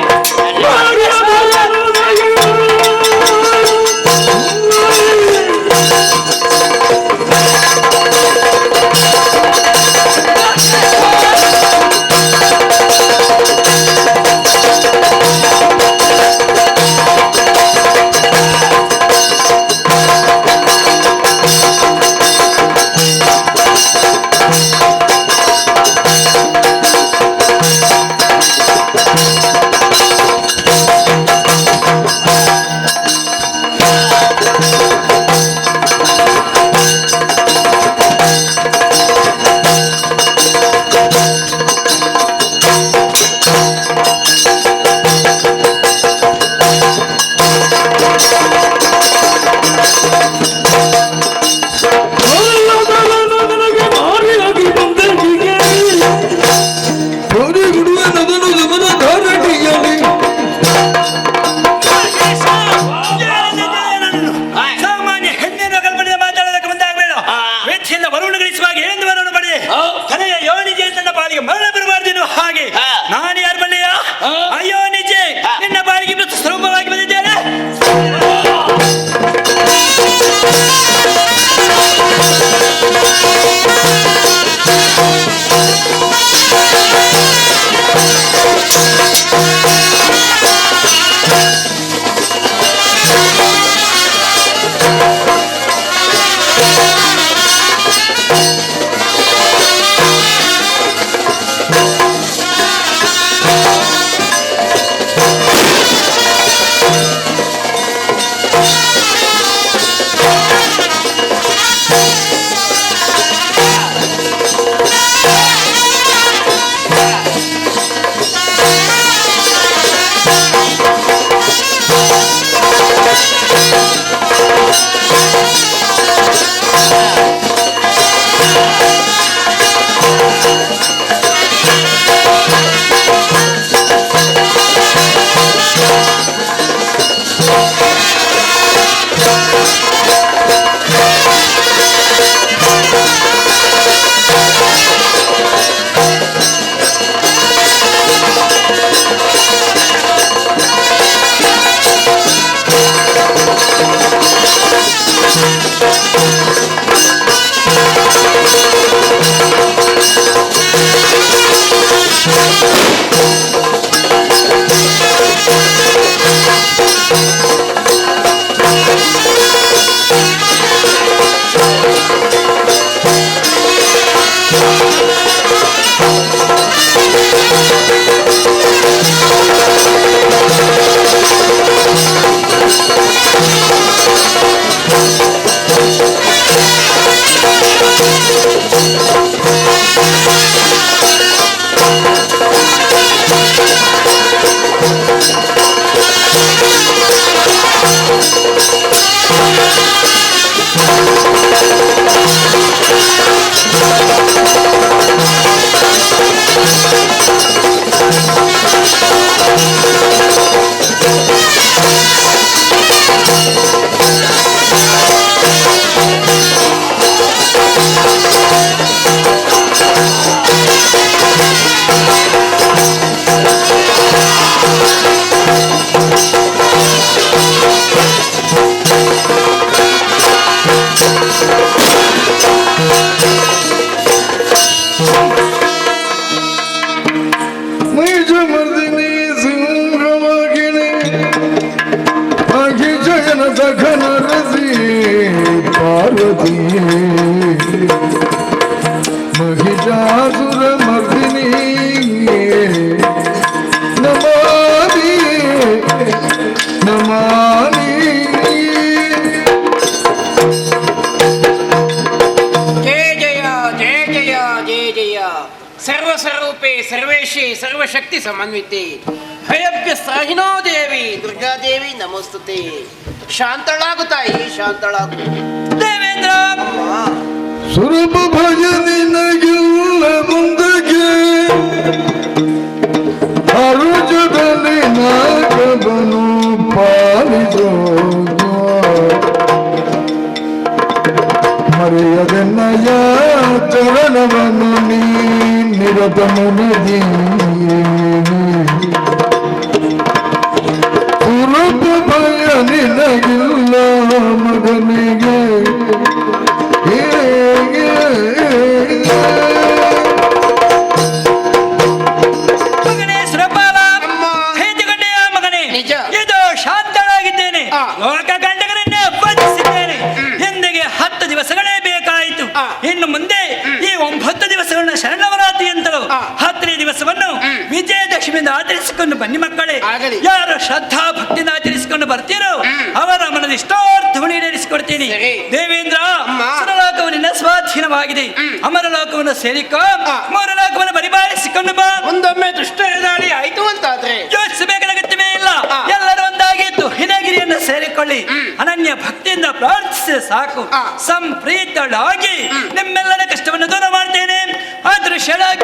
महिषासुर मर्दिनी नमामि नमामि जय जय जय जय जय जय सर्वस्वरूपे सर्वेशे सर्वशक्ति समन्विते ಭಯಭ್ಯಸ್ತಾಹಿನೋ ದೇವಿ ದುರ್ಗಾದೇವಿ ನಮಸ್ತುತೆ. ಶಾಂತಳಾಗು ತಾಯಿ, ಶಾಂತಳಾಗು. ದೇವೇಂದ್ರ ಸ್ವರೂಪ ಭಜನಿನಗಿಲ್ಲ ಮುಂದಕ್ಕೆ ಅರುಜದಲ್ಲಿ ನಾಗಬನು ಪಾಲಿಸೋ ಮರೆಯದೆನ್ನಯ ಚರಣವನ್ನು ನೀ ನಿರತ ಮುನದಿ ಹುರುಪು ಭಯ ನಿನಗಿಲ್ಲ ಮಗನಿಗೆ ಮಗನೇ ಸುರಪಾಲ, ಹೆಜ್ಜೆಗಡ್ಡೆಯ ಮಗನೇ, ನಿಜ. ಇದು ಶಾಂತಳಾಗಿದ್ದೇನೆ, ಲೋಕ ಕಂಡಕರನ್ನೇ ವಂಚಿಸಿದ್ದೇನೆ. ಎಂದಿಗೆ 10 ದಿವಸಗಳೇ ಬೇಕಾಯಿತು. ಇನ್ನು ಮುಂದೆ ಈ 9 ದಿವಸಗಳನ್ನ ಶರಣವರಾತ್ರಿ ಅಂತಲೂ 10ನೇ ದಿವಸವನ್ನು ವಿಜಯದಶಮಿಯಿಂದ ಆಚರಿಸಿಕೊಂಡು ಬನ್ನಿ ಮಕ್ಕಳೇ. ಆಗಲಿ. ಯಾರು ಶ್ರದ್ಧಾ ಭಕ್ತಿಯಿಂದ ಆಚರಿಸಿಕೊಂಡು ಬರ್ತೀರೋ ಅವರ ಮನದ ಇಷ್ಟಾರ್ಥವನ್ನು ಈಡೇರಿಸಿಕೊಡ್ತೀನಿ. ಸರಿ. ದೇವೇಂದ್ರ, ಅಮ್ಮ. ಸುರಲೋಕವನ್ನ ಸ್ವಾಧೀನವಾಗಿದೆ. ಅಮರ ಲೋಕವನ್ನು ಸೇರಿಕೋ, ಮೂರು ಲೋಕವನ್ನು ಪರಿಪಾಲಿಸಿಕೊಂಡು ಬಾ. ಒಂದೊಮ್ಮೆ ದುಷ್ಟ ದಾಳಿ ಆಯ್ತು ಅಂತಾದ್ರೆ ಯೋಚಿಸಬೇಕಾದ ಅಗತ್ಯವೇ ಇಲ್ಲ. ಎಲ್ಲರೂ ಒಂದಾಗಿದ್ದು ಹಿನಗಿರಿಯನ್ನು ಸೇರಿಕೊಳ್ಳಿ. ಅನನ್ಯ ಭಕ್ತಿಯಿಂದ ಪ್ರಾರ್ಥಿಸಿದ ಸಾಕು. ಸಂಪ್ರೀತಳಾಗಿ ನಿಮ್ಮೆಲ್ಲರ ಕಷ್ಟವನ್ನು ದೂರ ಮಾಡ್ತೇನೆ. ಅದೃಶ್ಯಳಾಗಿ